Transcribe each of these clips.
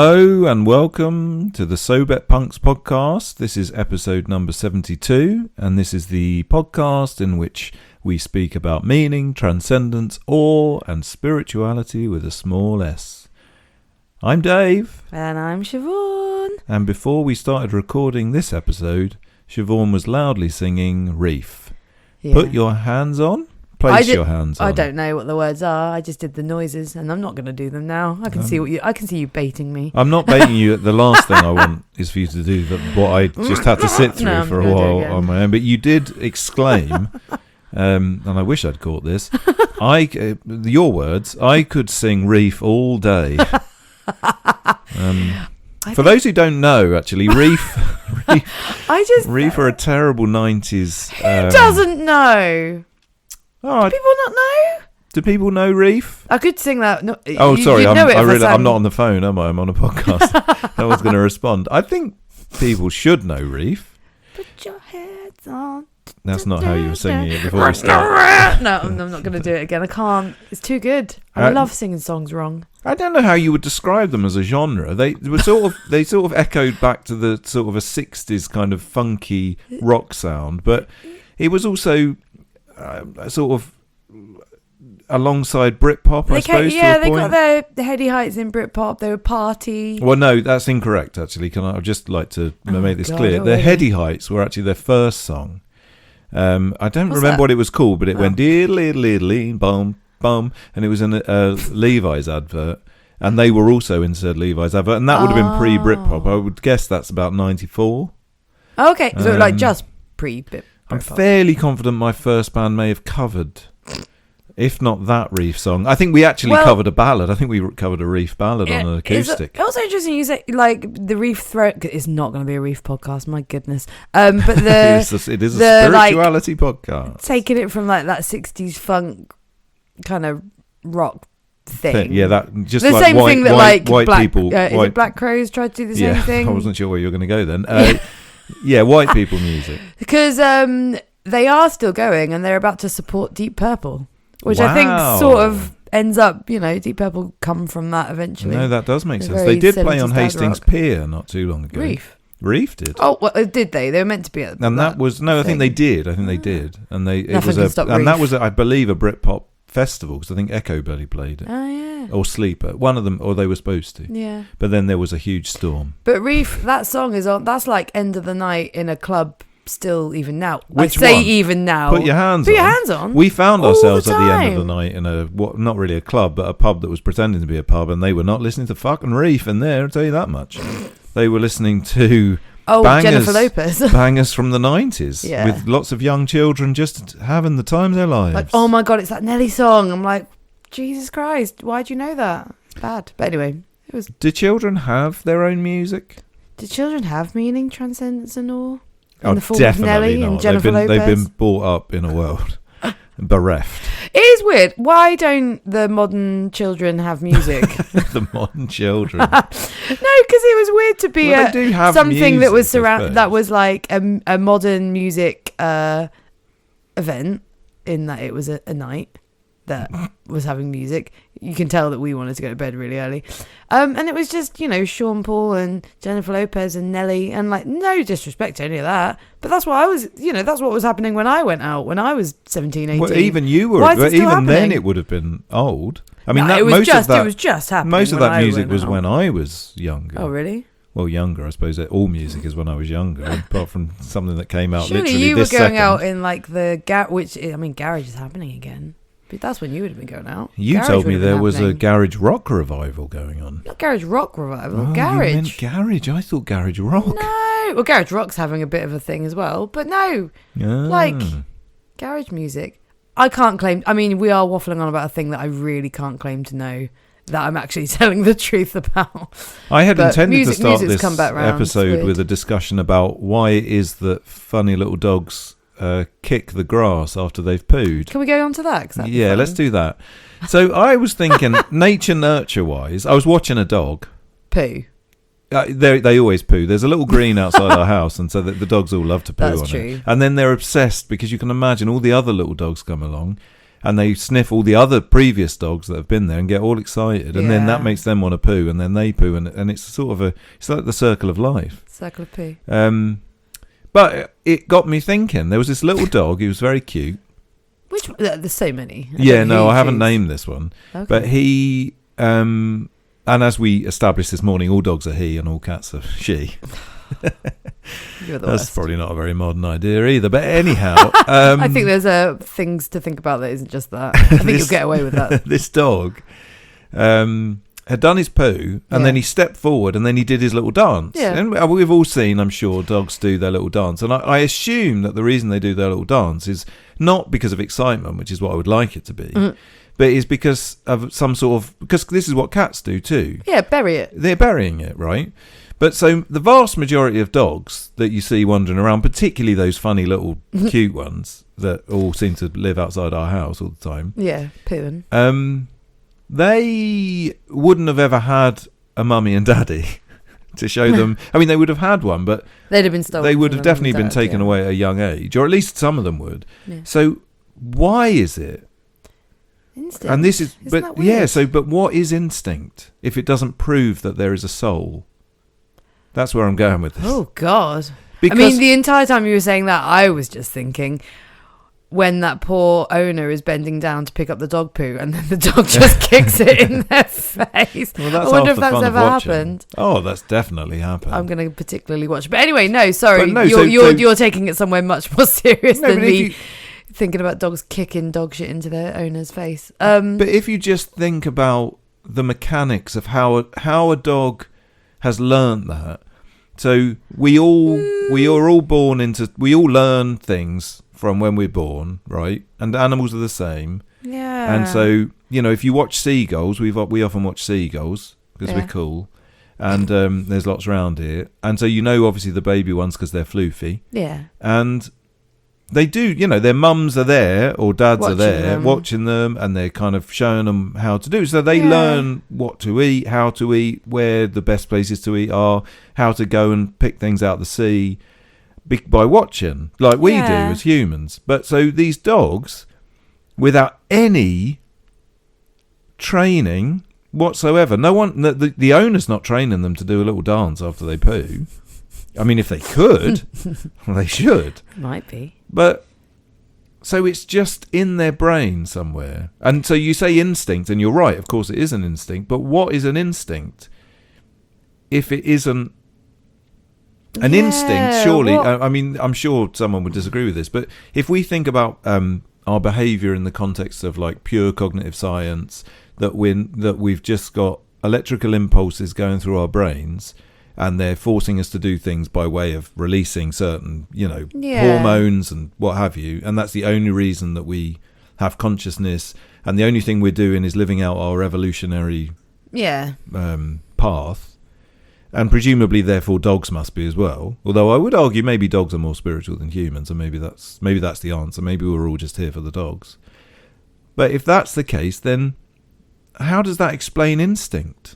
Hello and welcome to the Sobet Punks podcast. This is episode number 72, and this is the podcast in which we speak about meaning, transcendence, awe, and spirituality with a small s. I'm Dave. And I'm Siobhan. And before we started recording this episode, Siobhan was loudly singing Reef. Yeah. Put your hands on. Place your hands on. I don't know what the words are. I just did the noises, and I'm not going to do them now. I can see you baiting me. I'm not baiting you. The last thing I want is for you to do what I just had to sit through for a while on my own. But you did exclaim, and I wish I'd caught this. Your words. I could sing Reef all day. For those who don't know, actually, Reef are a terrible 90s. Who doesn't know? Oh, do people not know? Do people know Reef? I could sing that. No, sorry, I'm not on the phone, am I? I'm on a podcast. I was going to respond. I think people should know Reef. Put your heads on. That's not how you were singing it before we started. No, I'm not going to do it again. I can't. It's too good. I love singing songs wrong. I don't know how you would describe them as a genre. They sort of echoed back to the sort of a 60s kind of funky rock sound, but it was also sort of alongside Britpop, I suppose. Yeah, they got their heady heights in Britpop. They were party. Well, no, that's incorrect, actually. I'd just like to make this clear. Their heady heights were actually their first song. I don't remember what it was called, but it went diddly bum bum, and it was in a Levi's advert, and they were also in said Levi's advert, and that would have been pre-Britpop. I would guess that's about 94. Okay, so like just pre-Britpop. I'm fairly confident my first band may have covered, if not that Reef song. I think we actually covered a ballad. I think we covered a Reef ballad on an acoustic. It's also interesting you say, like, the Reef throat. It's not going to be a Reef podcast, my goodness. But it is a spirituality podcast. Taking it from like that 60s funk kind of rock thing. Yeah, that just the like same thing that white people. Is it Black Crows tried to do the same thing? I wasn't sure where you were going to go then. Yeah, white people music. Because they are still going, and they're about to support Deep Purple, which I think sort of ends up, Deep Purple come from that eventually. No, that does make sense. They did play on Hastings Pier not too long ago. Reef did. Oh, well, did they? They were meant to be at and that was I think they did. I think they did, and that was I believe a Britpop festival, because I think Echo Buddy played it. Oh yeah. Or Sleeper, one of them, or they were supposed to. Yeah. But then there was a huge storm. But Reef, that song is on. That's like end of the night in a club. Still, even now. Which I say one? Even now. Put your hands on. We found ourselves at the end of the night in not really a club, but a pub that was pretending to be a pub, and they were not listening to fucking Reef in there, I'll tell you that much. They were listening to Jennifer Lopez. bangers from the 90s, with lots of young children just having the time of their lives. Like, oh my God, it's that Nelly song. I'm like, Jesus Christ, why'd you know that? It's bad. But anyway, it was. Do children have their own music? Do children have meaning, transcendence, and all? In the form of Nelly and Jennifer Lopez? They've been brought up in a world bereft. It is weird. Why don't the modern children have music? The modern children. No, because it was weird to be something music, that was that was like a modern music event, in that it was a night that was having music. You can tell that we wanted to go to bed really early. And it was just, Sean Paul and Jennifer Lopez and Nelly, and like, no disrespect to any of that, but that's what I was, that's what was happening when I went out when I was 17, 18. Well, even you were, but even happening? Then it would have been old. I mean, it was just happening. Most of that music was when I was younger. Oh, really? Well, younger, I suppose. All music is when I was younger, apart from something that came out Surely literally you were this going second. Out in like the garage is happening again. But that's when you would have been going out. You told me there was a garage rock revival going on. Not garage rock revival, garage. You meant garage. I thought garage rock. No. Well, garage rock's having a bit of a thing as well. But no. Like, garage music. I can't claim. I mean, we are waffling on about a thing that I really can't claim to know that I'm actually telling the truth about. I had intended to start this episode with a discussion about why it is that funny little dogs kick the grass after they've pooed. Can we go on to that? Yeah, let's do that. So I was thinking, nature nurture wise, I was watching a dog poo. They always poo. There's a little green outside our house, and so the dogs all love to poo. That's on true. It. And then they're obsessed because you can imagine all the other little dogs come along, and they sniff all the other previous dogs that have been there and get all excited, and then that makes them want to poo, and then they poo, and it's sort of it's like the circle of life. Circle of poo. But it got me thinking. There was this little dog. He was very cute. Which there's so many. I haven't named this one, okay. But he. And as we established this morning, all dogs are he and all cats are she. You're the That's worst. probably not a very modern idea either. But anyhow, I think there's things to think about that isn't just that. I think you'll get away with that. This dog had done his poo, and then he stepped forward, and then he did his little dance. Yeah. And we've all seen, I'm sure, dogs do their little dance. And I assume that the reason they do their little dance is not because of excitement, which is what I would like it to be, but is because of some sort of... Because this is what cats do too. Yeah, bury it. They're burying it, right? But so the vast majority of dogs that you see wandering around, particularly those funny little cute ones that all seem to live outside our house all the time. Yeah, pooing. They wouldn't have ever had a mummy and daddy to show them. I mean, they would have had one, but they'd have been stolen. They would have definitely been taken away at a young age, or at least some of them would. Yeah. So why is it? Instinct. And this is, Isn't that weird? but what is instinct if it doesn't prove that there is a soul? That's where I'm going with this. Oh God! Because, I mean, the entire time you were saying that, I was just thinking, when that poor owner is bending down to pick up the dog poo and then the dog just kicks it in their face. Well, that's I wonder if that's ever happened. Oh, that's definitely happened. I'm going to particularly watch. But anyway, no, sorry. No, you're taking it somewhere much more serious than me you, thinking about dogs kicking dog shit into their owner's face. But if you just think about the mechanics of how a dog has learned that. So we all learn things from when we're born, right? And animals are the same. Yeah. And so, if you watch seagulls, we often watch seagulls because we're cool. And there's lots around here. And so obviously the baby ones because they're floofy. Yeah. And they do, their mums are there or dads watching are there them. watching them, and they're kind of showing them how to do. So they learn what to eat, how to eat, where the best places to eat are, how to go and pick things out of the sea by watching, like we do as humans. But so these dogs, without any training whatsoever, no one, the owner's not training them to do a little dance after they poo. I mean, if they could, they should. Might be. But so it's just in their brain somewhere. And so you say instinct, and you're right, of course it is an instinct. But what is an instinct if it isn't an instinct? Surely, I mean, I'm sure someone would disagree with this, but if we think about our behaviour in the context of like pure cognitive science, that we've just got electrical impulses going through our brains, and they're forcing us to do things by way of releasing certain, hormones and what have you. And that's the only reason that we have consciousness. And the only thing we're doing is living out our evolutionary path. And presumably, therefore, dogs must be as well. Although I would argue maybe dogs are more spiritual than humans, and maybe that's the answer. Maybe we're all just here for the dogs. But if that's the case, then how does that explain instinct?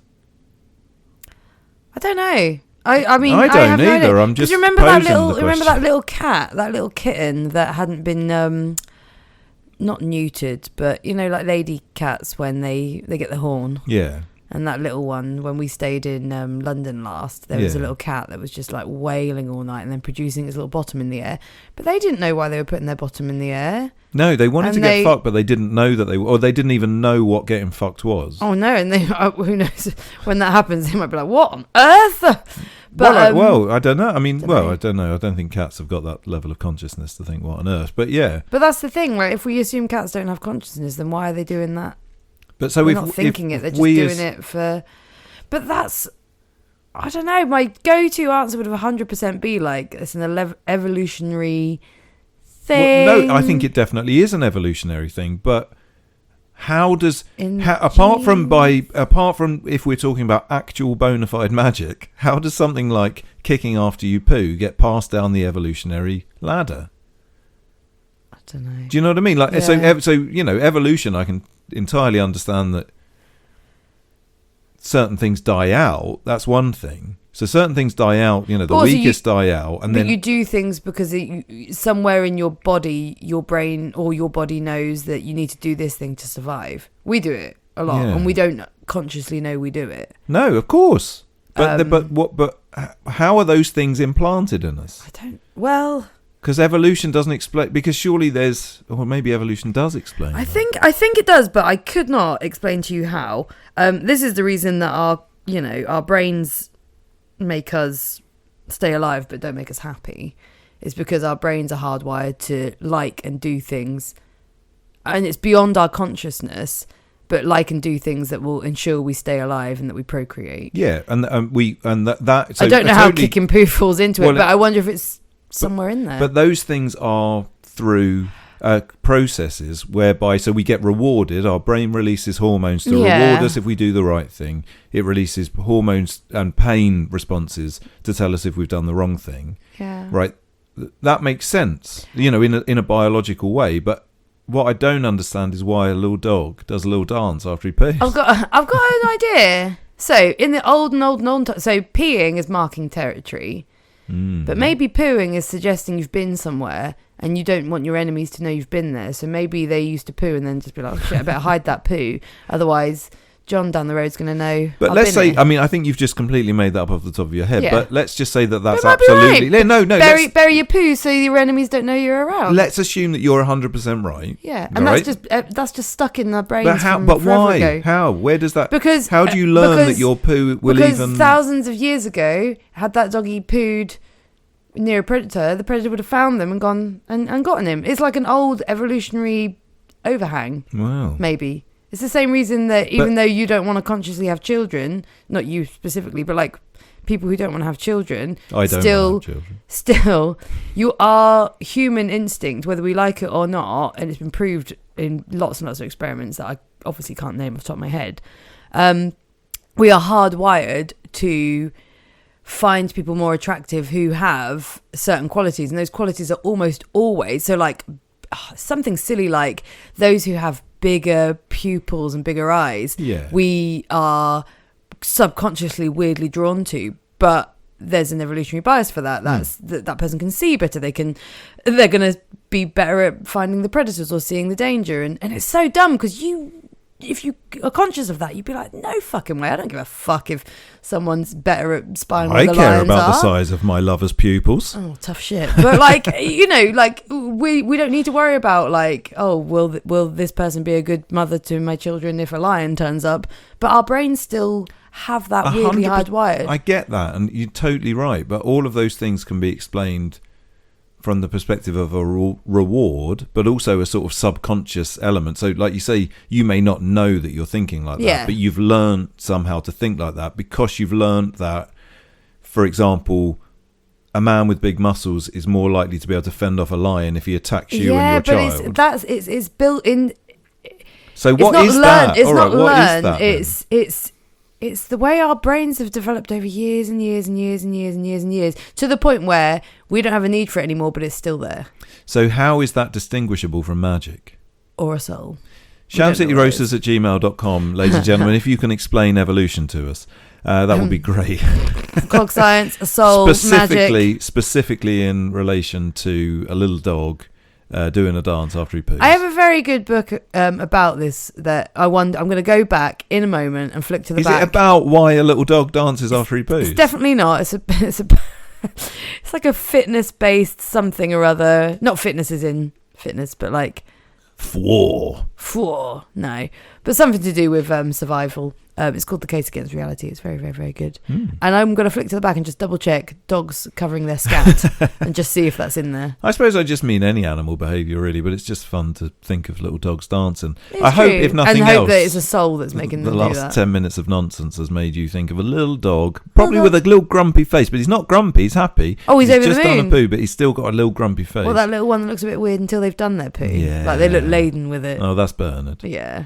I don't know. I mean, I don't either. No, I'm just remember posing that little cat, that little kitten that hadn't been not neutered, but like lady cats when they get the horn. Yeah. And that little one, when we stayed in London last, there was a little cat that was just like wailing all night and then producing its little bottom in the air. But they didn't know why they were putting their bottom in the air. No, they wanted to get fucked, but they didn't know that they didn't even know what getting fucked was. Oh no, and they who knows when that happens, they might be like, "What on earth?" But I don't know. I mean, I don't know. I don't think cats have got that level of consciousness to think what on earth. But yeah. But that's the thing, right? If we assume cats don't have consciousness, then why are they doing that? But so they're not thinking it; they're just doing it for. But that's, I don't know. My go-to answer would have 100% be like it's an evolutionary thing. Well, no, I think it definitely is an evolutionary thing. But how does apart from if we're talking about actual bona fide magic, how does something like kicking after you poo get passed down the evolutionary ladder? I don't know. Do you know what I mean? Like so evolution. I can entirely understand that certain things die out. That's one thing. So certain things die out, the weakest die out. And then you do things because somewhere in your body, your brain or your body knows that you need to do this thing to survive. We do it a lot, and we don't consciously know we do it. No, of course. But but how are those things implanted in us? Because evolution doesn't explain. Because surely maybe evolution does explain. I think it does, but I could not explain to you how. This is the reason that our brains make us stay alive, but don't make us happy. It's because our brains are hardwired to like and do things, and it's beyond our consciousness. But like and do things that will ensure we stay alive and that we procreate. Yeah, and that. So I don't know how kick and poo falls into it, but I wonder if it's somewhere in there. But those things are through processes whereby, so we get rewarded. Our brain releases hormones to reward us if we do the right thing. It releases hormones and pain responses to tell us if we've done the wrong thing. Yeah. Right. That makes sense, in a biological way, but. What I don't understand is why a little dog does a little dance after he pees. I've got an idea. So in the old so peeing is marking territory, but maybe pooing is suggesting you've been somewhere and you don't want your enemies to know you've been there. So maybe they used to poo and then just be like, oh, shit, I better hide that poo. Otherwise, John down the road's going to know. But let's say, I think you've just completely made that up off the top of your head. Yeah. But let's just say that's absolutely right. No. Bury your poo so your enemies don't know you're around. Let's assume that you're 100% right. Yeah, and that's just stuck in our brains. But how? But why? Ago. How? Where does that? Because how do you learn that your poo will even? Thousands of years ago, had that doggy pooed near a predator, the predator would have found them and gone and gotten him. It's like an old evolutionary overhang. Wow. Maybe. It's the same reason that even though you don't want to consciously have children, not you specifically, but like people who don't want to have children, I don't want to have children. Still, you are human instinct, whether we like it or not, and it's been proved in lots and lots of experiments that I obviously can't name off the top of my head. We are hardwired to find people more attractive who have certain qualities, and those qualities are almost always, so like something silly like those who have bigger pupils and bigger eyes, we are subconsciously weirdly drawn to, but there's an evolutionary bias for that. That person can see better. They're going to be better at finding the predators or seeing the danger, and it's so dumb because if you are conscious of that, you'd be like, no fucking way. I don't give a fuck if someone's better at spying where the lions are. I care about the size of my lover's pupils. Oh, tough shit. But like, we don't need to worry about like, oh, will this person be a good mother to my children if a lion turns up? But our brains still have that weirdly hardwired. I get that, and you're totally right. But all of those things can be explained from the perspective of a reward, but also a sort of subconscious element. So like you say, you may not know that you're thinking like that, but you've learned somehow to think like that because you've learned that, for example, a man with big muscles is more likely to be able to fend off a lion if he attacks you and your child. It's built in. So what is that? It's not learned. It's the way our brains have developed over years and years and years and years and years and years, to the point where we don't have a need for it anymore, but it's still there. So how is that distinguishable from magic? Or a soul? shamcityroasters@gmail.com, ladies and gentlemen. If you can explain evolution to us, that would be great. Cog science, a soul, magic. Specifically in relation to a little dog doing a dance after he poos. I have a very good book about this that I'm going to go back in a moment and flick to the back. Is it about why a little dog dances after he poos? It's definitely not. It's like a fitness-based something or other. Not fitness as in fitness, but like... No. But something to do with survival. It's called The Case Against Reality. It's very, very, very good. And I'm going to flick to the back and just double check dogs covering their scat and just see if that's in there. I suppose I just mean any animal behaviour really, but it's just fun to think of little dogs dancing. I hope, if nothing else, that it's a soul that's making them do that. The last 10 minutes of nonsense has made you think of a little dog, probably with a little grumpy face, but he's not grumpy, he's happy. Oh, he's over the moon. He's just done a poo, but he's still got a little grumpy face. Well, that little one that looks a bit weird until they've done their poo. Yeah. Like they look laden with it. Oh, that's Bernard. Yeah.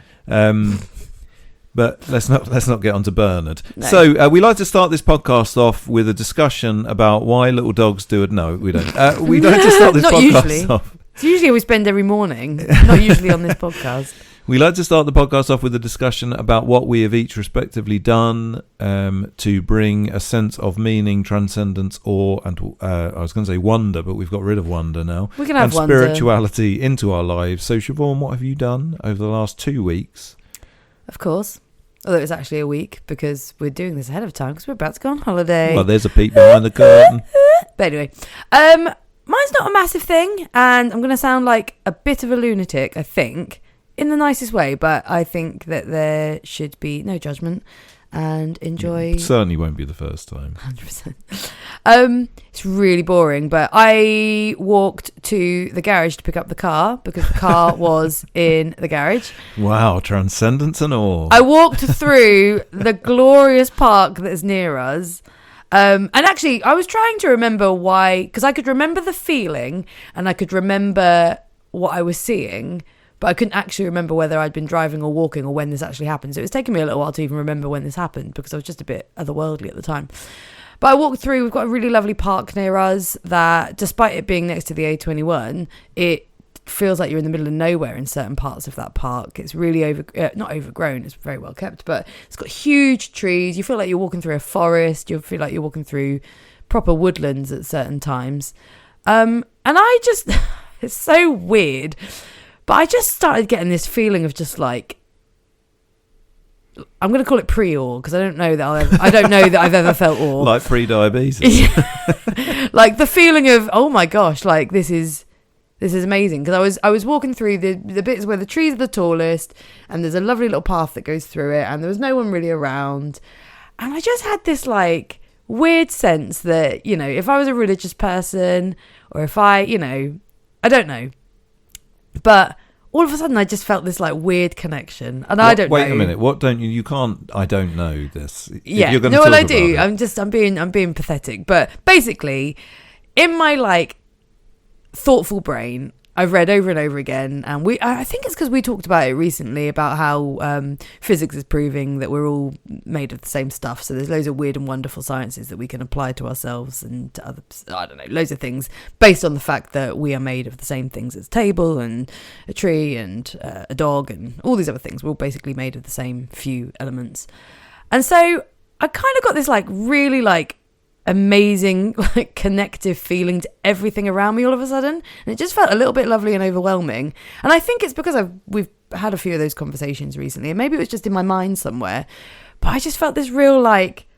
But let's not get onto Bernard. No. So we like to start this podcast off with a discussion about why little dogs do it. No, we don't. We like to start this podcast off. It's usually we spend every morning. Not usually on this podcast. We like to start the podcast off with a discussion about what we have each respectively done to bring a sense of meaning, transcendence, awe, and I was going to say wonder, but we've got rid of wonder now. We can have and spirituality into our lives. So, Siobhan, what have you done over the last 2 weeks? Of course. Although it's actually a week because we're doing this ahead of time because we're about to go on holiday. Well, there's a peek behind the curtain. But anyway, mine's not a massive thing, and I'm going to sound like a bit of a lunatic, I think, in the nicest way, but I think that there should be no judgment and enjoy. It certainly won't be the first time. 100%. It's really boring, but I walked to the garage to pick up the car because the car was in the garage. Wow, transcendence and awe. I walked through the glorious park that's near us. And actually, I was trying to remember why, because I could remember the feeling and I could remember what I was seeing, but I couldn't actually remember whether I'd been driving or walking or when this actually happened. So it was taking me a little while to even remember when this happened because I was just a bit otherworldly at the time. But I walked through, we've got a really lovely park near us that, despite it being next to the A21, it feels like you're in the middle of nowhere in certain parts of that park. It's really not overgrown, it's very well kept, but it's got huge trees. You feel like you're walking through a forest. You feel like you're walking through proper woodlands at certain times. And I just, it's so weird. But I just started getting this feeling of just like, I'm going to call it pre-awe because I don't know that I've ever felt awe. Like pre-diabetes. Like the feeling of, oh my gosh, like this is amazing. Because I was walking through the bits where the trees are the tallest and there's a lovely little path that goes through it and there was no one really around. And I just had this like weird sense that, you know, if I was a religious person or if I don't know. But all of a sudden, I just felt this like weird connection, and I don't know. Wait a minute. What don't you? You can't. I don't know this. Yeah. You're No, well, I do. I'm being pathetic. But basically, in my like thoughtful brain, I've read over and over again, and I think it's because we talked about it recently about how physics is proving that we're all made of the same stuff. So there's loads of weird and wonderful sciences that we can apply to ourselves and to others. I don't know, loads of things based on the fact that we are made of the same things as a table and a tree and a dog and all these other things. We're all basically made of the same few elements. And so I kind of got this like really like amazing like connective feeling to everything around me all of a sudden, and it just felt a little bit lovely and overwhelming. And I think it's because we've had a few of those conversations recently, and maybe it was just in my mind somewhere, but I just felt this real like,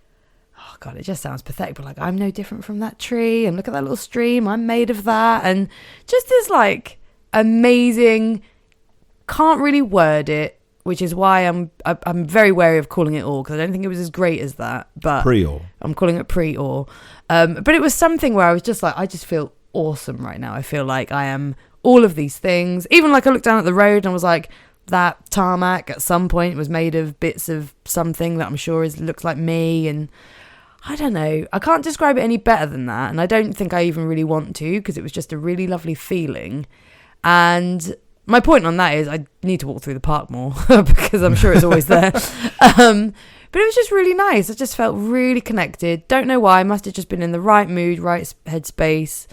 oh god, it just sounds pathetic, but like I'm no different from that tree, and look at that little stream, I'm made of that, and just this like amazing, can't really word it, which is why I'm very wary of calling it awe, because I don't think it was as great as that. But pre-awe. I'm calling it pre-awe. But it was something where I was just like, I just feel awesome right now. I feel like I am all of these things. Even like I looked down at the road and I was like, that tarmac at some point was made of bits of something that I'm sure looks like me. And I don't know. I can't describe it any better than that. And I don't think I even really want to, because it was just a really lovely feeling. And my point on that is I need to walk through the park more because I'm sure it's always there. But it was just really nice. I just felt really connected. Don't know why. I must have just been in the right mood, right headspace,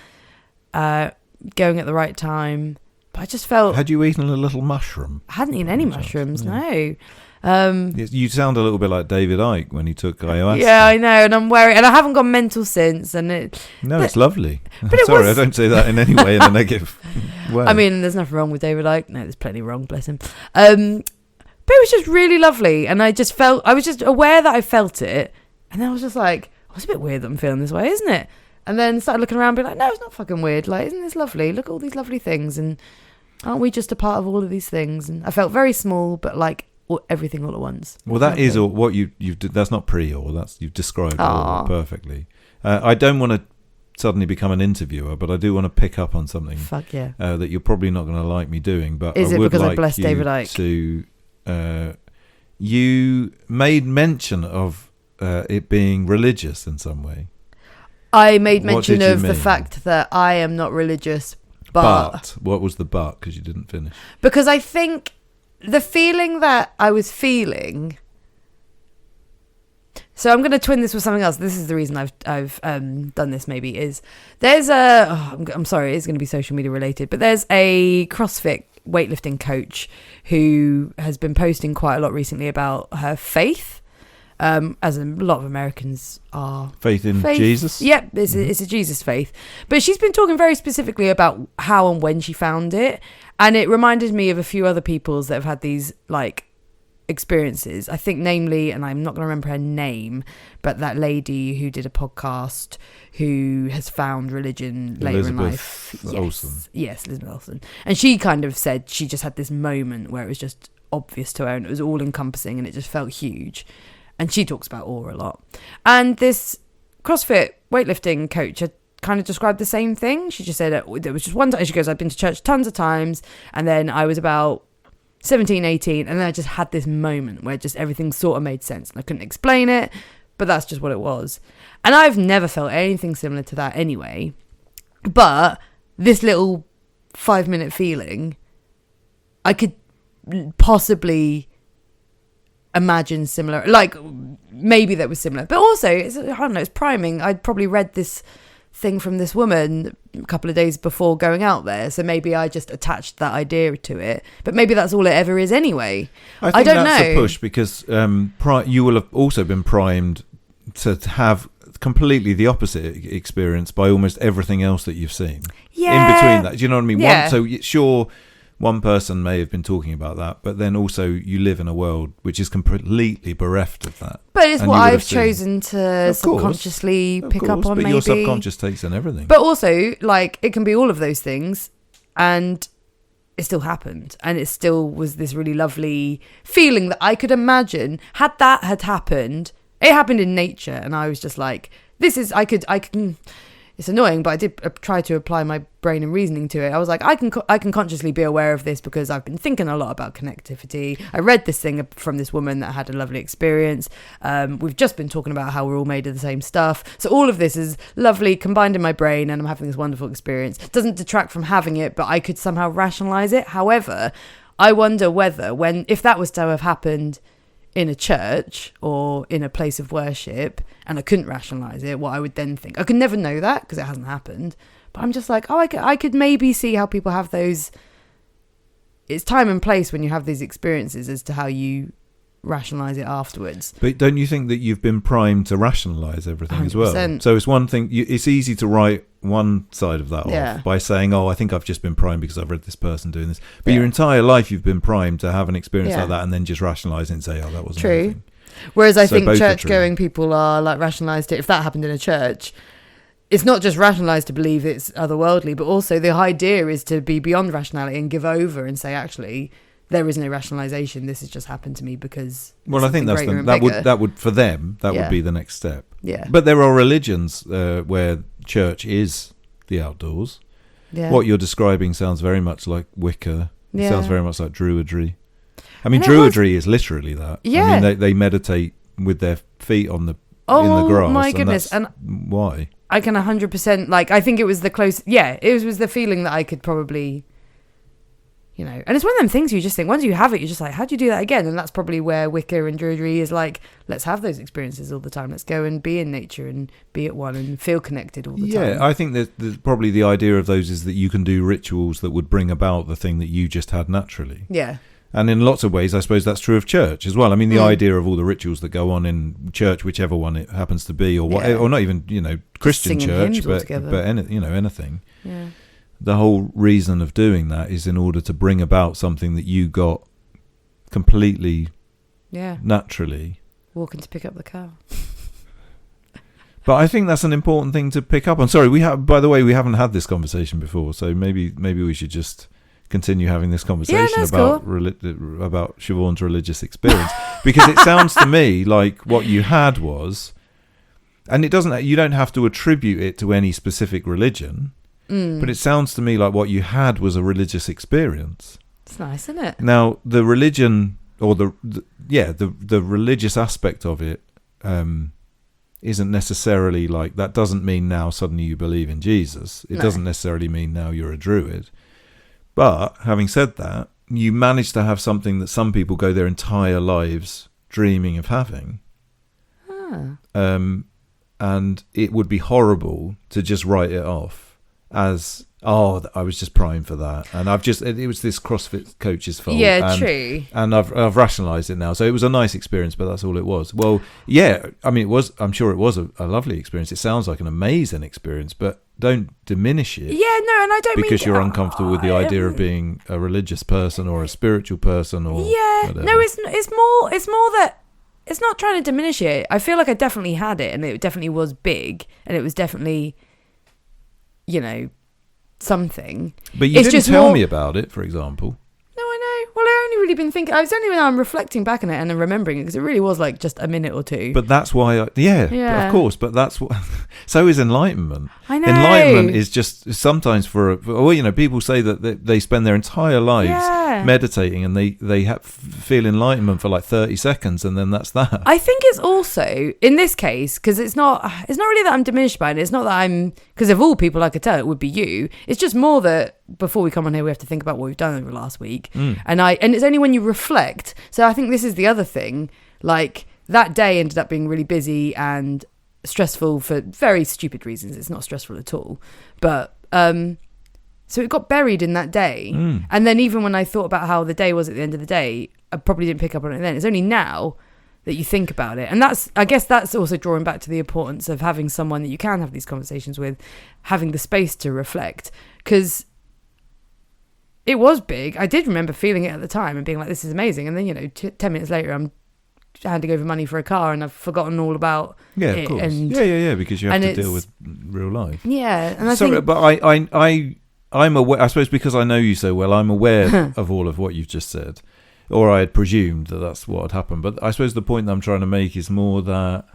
going at the right time. But I just felt... Had you eaten a little mushroom? I hadn't eaten any mushrooms, no. You sound a little bit like David Icke when he took ayahuasca. Yeah, I know, and I'm worried, and I haven't gone mental since. And it's lovely. But sorry, I don't say that in any way in a negative way. I mean, there's nothing wrong with David Icke. No, there's plenty wrong, bless him. But it was just really lovely, and I was just aware that I felt it, and then I was just like, oh, it's a bit weird that I'm feeling this way, isn't it? And then started looking around, and be like, no, it's not fucking weird. Like, isn't this lovely? Look at all these lovely things, and aren't we just a part of all of these things? And I felt very small, but like everything all at once. Well, that is what you've. That's not pre-awe. That's you've described perfectly. I don't want to suddenly become an interviewer, but I do want to pick up on something. Fuck yeah. That you're probably not going to like me doing, but is I it would because like I blessed David Icke? You made mention of it being religious in some way. I made mention of the fact that I am not religious, but what was the but? Because you didn't finish. Because I think the feeling that I was feeling. So I'm going to twin this with something else. This is the reason I've done this. Maybe is there's I'm sorry, it's going to be social media related, but there's a CrossFit weightlifting coach who has been posting quite a lot recently about her faith, as a lot of Americans are. Faith in Jesus? Yep, it's a Jesus faith. But she's been talking very specifically about how and when she found it. And it reminded me of a few other peoples that have had these, like, experiences. I think namely, and I'm not going to remember her name, but that lady who did a podcast who has found religion later in life. Olsen. Yes, Elizabeth Olsen. And she kind of said she just had this moment where it was just obvious to her and it was all encompassing and it just felt huge. And she talks about awe a lot. And this CrossFit weightlifting coach had kind of described the same thing. She just said there was just one time, she goes, I've been to church tons of times, and then I was about 17, 18, and then I just had this moment where just everything sort of made sense. And I couldn't explain it, but that's just what it was. And I've never felt anything similar to that anyway. But this little 5-minute feeling, I could possibly imagine similar, like maybe that was similar, but also I don't know, it's priming. I'd probably read this thing from this woman a couple of days before going out there, so maybe I just attached that idea to it, but maybe that's all it ever is anyway. I don't that's know. A push because you will have also been primed to have completely the opposite experience by almost everything else that you've seen in between that. Do you know what I mean? So sure, one person may have been talking about that, but then also you live in a world which is completely bereft of that. But it's what I've chosen to subconsciously pick up on, but maybe. Your subconscious takes in everything. But also, like, it can be all of those things, and it still happened. And it still was this really lovely feeling that I could imagine had that had happened. It happened in nature, and I was just like, I can... It's annoying, but I did try to apply my brain and reasoning to it. I was like, I can consciously be aware of this because I've been thinking a lot about connectivity. I read this thing from this woman that had a lovely experience. We've just been talking about how we're all made of the same stuff. So all of this is lovely combined in my brain, and I'm having this wonderful experience. It doesn't detract from having it, but I could somehow rationalize it. However, I wonder whether if that was to have happened in a church or in a place of worship and I couldn't rationalize it, what I would then think. I could never know that because it hasn't happened, but I'm just like, I could maybe see how people have those. It's time and place when you have these experiences as to how you rationalize it afterwards. But don't you think that you've been primed to rationalize everything 100%. As well? So it's one thing, it's easy to write one side of that off by saying, I think I've just been primed because I've read this person doing this. But your entire life you've been primed to have an experience like that and then just rationalize it and say, that wasn't true. Anything. Whereas I think church-going people are like rationalized it. If that happened in a church, it's not just rationalized to believe it's otherworldly, but also the idea is to be beyond rationality and give over and say, actually, there is no rationalization. This has just happened to me because. Well, I think that would for them would be the next step. Yeah. But there are religions where church is the outdoors. Yeah. What you're describing sounds very much like Wicca. It sounds very much like Druidry. I mean, Druidry is literally that. Yeah. I mean, they meditate with their feet on in the grass. Oh my goodness! And why? I can 100% like. I think it was the close. Yeah, it was the feeling that I could probably. And it's one of them things you just think, once you have it, you're just like, how do you do that again? And that's probably where Wicca and Druidry is like, let's have those experiences all the time. Let's go and be in nature and be at one and feel connected all the time. Yeah, I think that probably the idea of those is that you can do rituals that would bring about the thing that you just had naturally. Yeah. And in lots of ways, I suppose that's true of church as well. I mean, the idea of all the rituals that go on in church, whichever one it happens to be, or or not even, Christian church, but anything. Yeah. The whole reason of doing that is in order to bring about something that you got completely naturally. Walking to pick up the car. But I think that's an important thing to pick up on. Sorry, by the way, we haven't had this conversation before, so maybe we should just continue having this conversation about about Siobhan's religious experience, because it sounds to me like what you had was, and you don't have to attribute it to any specific religion. But it sounds to me like what you had was a religious experience. It's nice, isn't it? Now, the religion or the religious aspect of it isn't necessarily like, that doesn't mean now suddenly you believe in Jesus. It doesn't necessarily mean now you're a druid. But having said that, you manage to have something that some people go their entire lives dreaming of having. And it would be horrible to just write it off as Oh, I was just primed for that, and it was this CrossFit coach's fault. Yeah, true. And I've rationalised it now, so it was a nice experience, but that's all it was. Well, yeah, I mean, I'm sure it was a lovely experience. It sounds like an amazing experience, but don't diminish it. Yeah, no, and I don't because you're uncomfortable with the idea of being a religious person or a spiritual person or whatever. No, it's more that it's not trying to diminish it. I feel like I definitely had it, and it definitely was big, and it was definitely, something. But you didn't tell me about it, for example. No, I know. Well, I only really been thinking. It's only when I'm reflecting back on it and then remembering it, because it really was like just a minute or two. But that's why, of course. But that's what. So is enlightenment. I know. Enlightenment is just sometimes people say that they spend their entire lives meditating and they feel enlightenment for like 30 seconds and then that's that. I think it's also in this case because it's not really that I'm diminished by it. It's not that because of all people I could tell it would be you. It's just more that before we come on here we have to think about what we've done over the last week, and it's only when you reflect. So I think this is the other thing. Like that day ended up being really busy and stressful for very stupid reasons. It's not stressful at all, but so it got buried in that day. And then even when I thought about how the day was at the end of the day, I probably didn't pick up on it then. It's only now that you think about it, and I guess that's also drawing back to the importance of having someone that you can have these conversations with, having the space to reflect, because it was big. I did remember feeling it at the time and being like, this is amazing, and then 10 minutes later I'm handing over money for a car and I've forgotten all about it. Of course. And because you have to deal with real life. And I think, but I'm aware, I suppose, because I know you so well, I'm aware of all of what you've just said, or I had presumed that that's what had happened. But I suppose the point that I'm trying to make is more that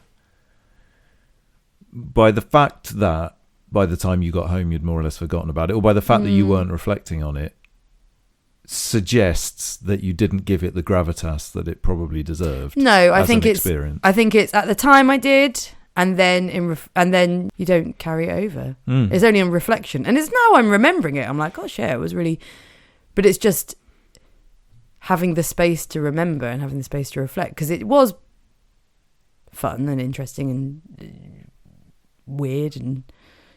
by the fact that by the time you got home you'd more or less forgotten about it, or by the fact that you weren't reflecting on it, suggests that you didn't give it the gravitas that it probably deserved. No, I think it's at the time I did, and then and then you don't carry it over. It's only on reflection, and it's now I'm remembering it. I'm like, gosh, yeah, it was really, but it's just having the space to remember and having the space to reflect, because it was fun and interesting and weird, and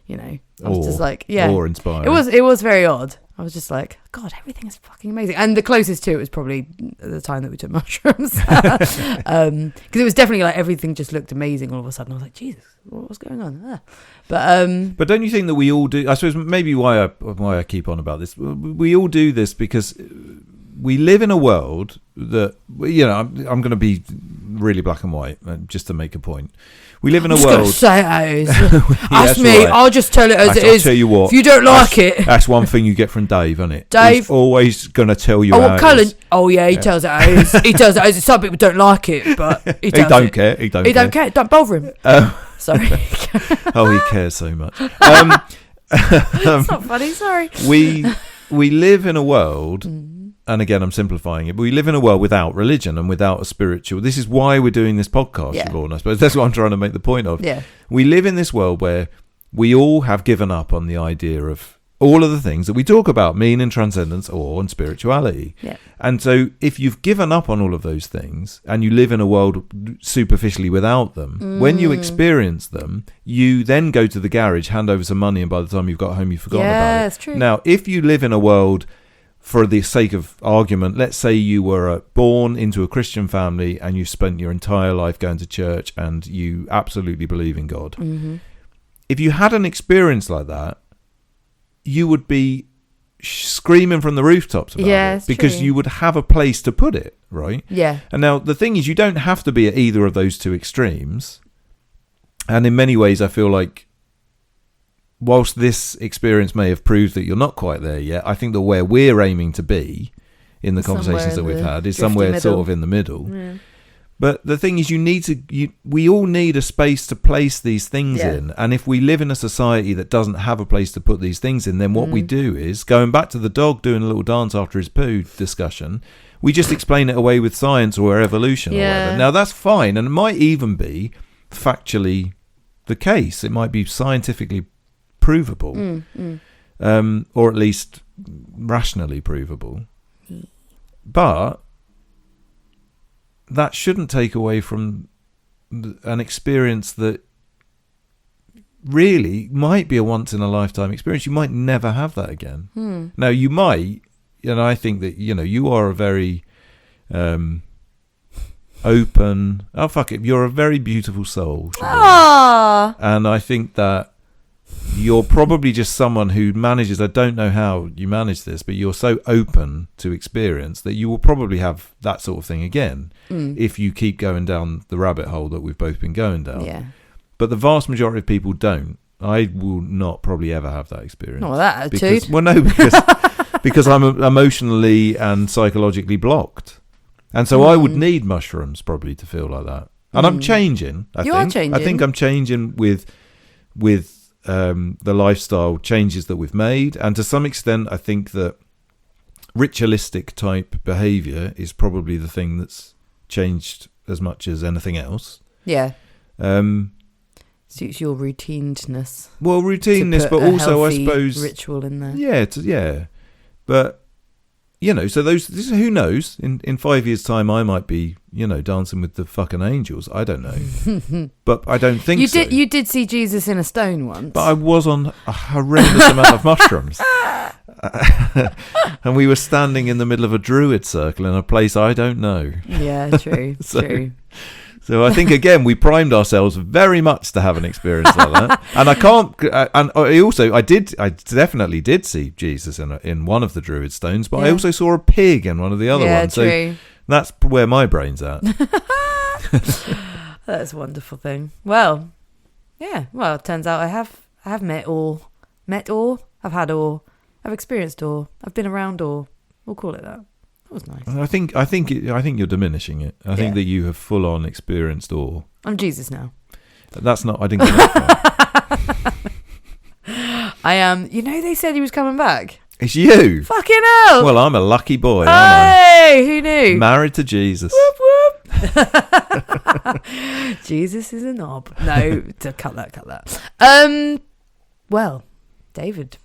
I was just like, awe-inspiring. It was very odd. I was just like, God, everything is fucking amazing. And the closest to it was probably the time that we took mushrooms. Because it was definitely like everything just looked amazing all of a sudden. I was like, Jesus, what's going on? But don't you think that we all do? I suppose maybe why I keep on about this. We all do this because we live in a world that, I'm going to be really black and white just to make a point. We live in a world. Just say it as it is. Ask me. Right. I'll just tell it as it is. I'll tell you what. If you don't like it, that's one thing you get from Dave, isn't it? Dave He's always going to tell you. Oh, Cullen. Oh yeah, he tells it as he tells it as. Some people don't like it, but he don't care. He don't care. Don't bother him. Sorry. He cares so much. It's not funny. Sorry. We live in a world. And again, I'm simplifying it, but we live in a world without religion and without a spiritual. This is why we're doing this podcast, Siobhan, I suppose. That's what I'm trying to make the point of. Yeah. We live in this world where we all have given up on the idea of all of the things that we talk about, meaning, transcendence, awe, and spirituality. Yeah. And so if you've given up on all of those things and you live in a world superficially without them, when you experience them, you then go to the garage, hand over some money, and by the time you've got home, you've forgotten about it. Yeah, that's true. Now, if you live in a world, for the sake of argument, let's say you were born into a Christian family and you spent your entire life going to church and you absolutely believe in God. Mm-hmm. If you had an experience like that, you would be screaming from the rooftops about it because you would have a place to put it, right? Yeah. And now the thing is, you don't have to be at either of those two extremes. And in many ways, I feel like whilst this experience may have proved that you're not quite there yet, I think that where we're aiming to be in the conversations that we've had is somewhere sort of in the middle. Yeah. But the thing is, we all need a space to place these things in. And if we live in a society that doesn't have a place to put these things in, then what we do is, going back to the dog doing a little dance after his poo discussion, we just explain it away with science or evolution or whatever. Now, that's fine. And it might even be factually the case. It might be scientifically provable, or at least rationally provable. But that shouldn't take away from an experience that really might be a once in a lifetime experience. You might never have that again. Now you might, and I think that, you know, you are a very open, you're a very beautiful soul, Siobhan. And I think that you're probably just someone who manages, I don't know how you manage this, but you're so open to experience that you will probably have that sort of thing again if you keep going down the rabbit hole that we've both been going down. Yeah. But the vast majority of people don't. I will not probably ever have that experience. Not that attitude. Because I'm emotionally and psychologically blocked. And so I would need mushrooms probably to feel like that. And I'm changing, I think. You are changing. I think I'm changing with the lifestyle changes that we've made. And to some extent, I think that ritualistic type behaviour is probably the thing that's changed as much as anything else. Yeah. Suits your routineness. Well, routineness, but also I suppose ritual in there. Yeah, but you know, so who knows? In 5 years' time, I might be, you know, dancing with the fucking angels. I don't know, but I don't think so. You did see Jesus in a stone once, but I was on a horrendous amount of mushrooms, and we were standing in the middle of a druid circle in a place I don't know. Yeah, true, true. So I think, again, we primed ourselves very much to have an experience like that. And I definitely did see Jesus in one of the Druid stones, but I also saw a pig in one of the other ones. True. So that's where my brain's at. That's a wonderful thing. Well, yeah. Well, it turns out I have met or, I've had or, I've experienced or, I've been around or, we'll call it that. Was nice. I think you're diminishing it. I think that you have full on experienced awe. I'm Jesus now. That's not. I didn't get that far. I am. You know, they said he was coming back. It's you. Fucking hell. Well, I'm a lucky boy. Hey, who knew? Married to Jesus. Whoop whoop. Jesus is a knob. No, cut that. Well, David,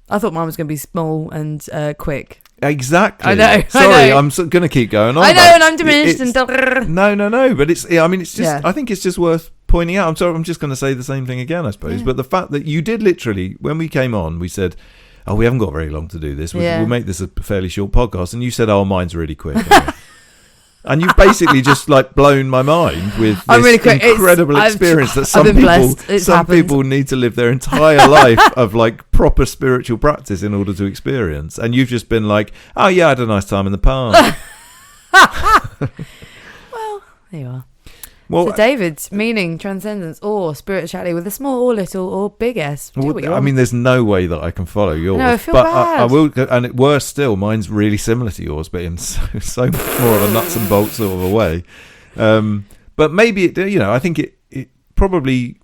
I thought mine was going to be small and quick. Exactly. I know. Sorry, I'm going to keep going on. I know, and I'm diminished. No. But it's just. Yeah. I think it's just worth pointing out. I'm sorry. I'm just going to say the same thing again, I suppose. Yeah. But the fact that you did literally, when we came on, we said, "Oh, we haven't got very long to do this. We'll make this a fairly short podcast." And you said, "Oh, mine's really quick." And you've basically just like blown my mind with this incredible experience that some people need to live their entire life of like proper spiritual practice in order to experience. And you've just been like, oh yeah, I had a nice time in the park. Well, there you are. Well, so David's meaning, transcendence, or spirituality with a small or little or big S. I mean, there's no way that I can follow yours. No, I feel bad. I will, and worse still, mine's really similar to yours, but in so much more of a nuts and bolts sort of a way. But maybe I think it probably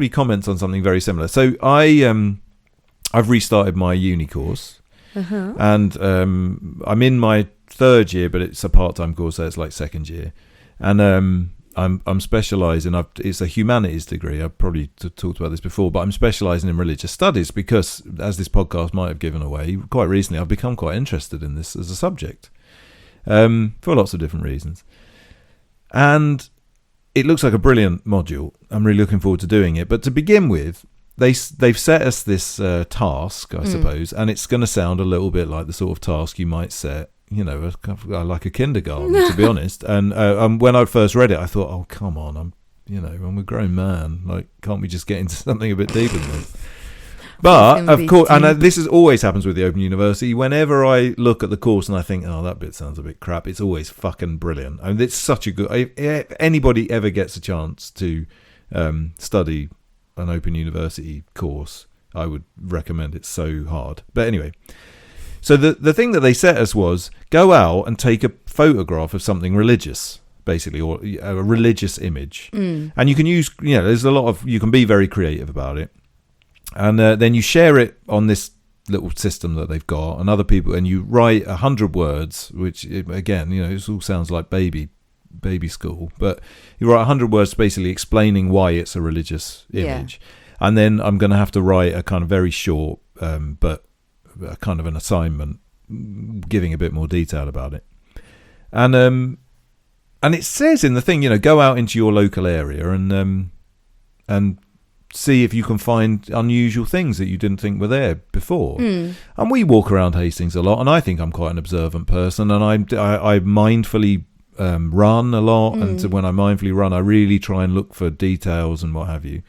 comments on something very similar. So I've restarted my uni course, and I'm in my third year, but it's a part-time course, so it's like second year, and I'm specialising. It's a humanities degree. I've probably talked about this before, but I'm specialising in religious studies because, as this podcast might have given away, quite recently I've become quite interested in this as a subject for lots of different reasons. And it looks like a brilliant module. I'm really looking forward to doing it. But to begin with, they've set us this task, I suppose, and it's going to sound a little bit like the sort of task you might set, like a kindergarten, to be honest. And when I first read it, I thought, oh, come on, I'm a grown man. Like, can't we just get into something a bit deeper than this? But, of course, and this always happens with the Open University. Whenever I look at the course and I think, oh, that bit sounds a bit crap, it's always fucking brilliant. I mean, it's such a good... If anybody ever gets a chance to study an Open University course, I would recommend it. So hard. But anyway... So the thing that they set us was go out and take a photograph of something religious, basically, or a religious image. And you can use, there's a lot of, you can be very creative about it. And then you share it on this little system that they've got, and other people, and you write 100 words, which again, it all sounds like baby school, but you write 100 words basically explaining why it's a religious image. Yeah. And then I'm going to have to write a kind of very short, but kind of an assignment giving a bit more detail about it. And it says in the thing, go out into your local area and see if you can find unusual things that you didn't think were there before. And we walk around Hastings a lot, and I think I'm quite an observant person, and I mindfully run a lot, and so when I mindfully run, I really try and look for details and what have you.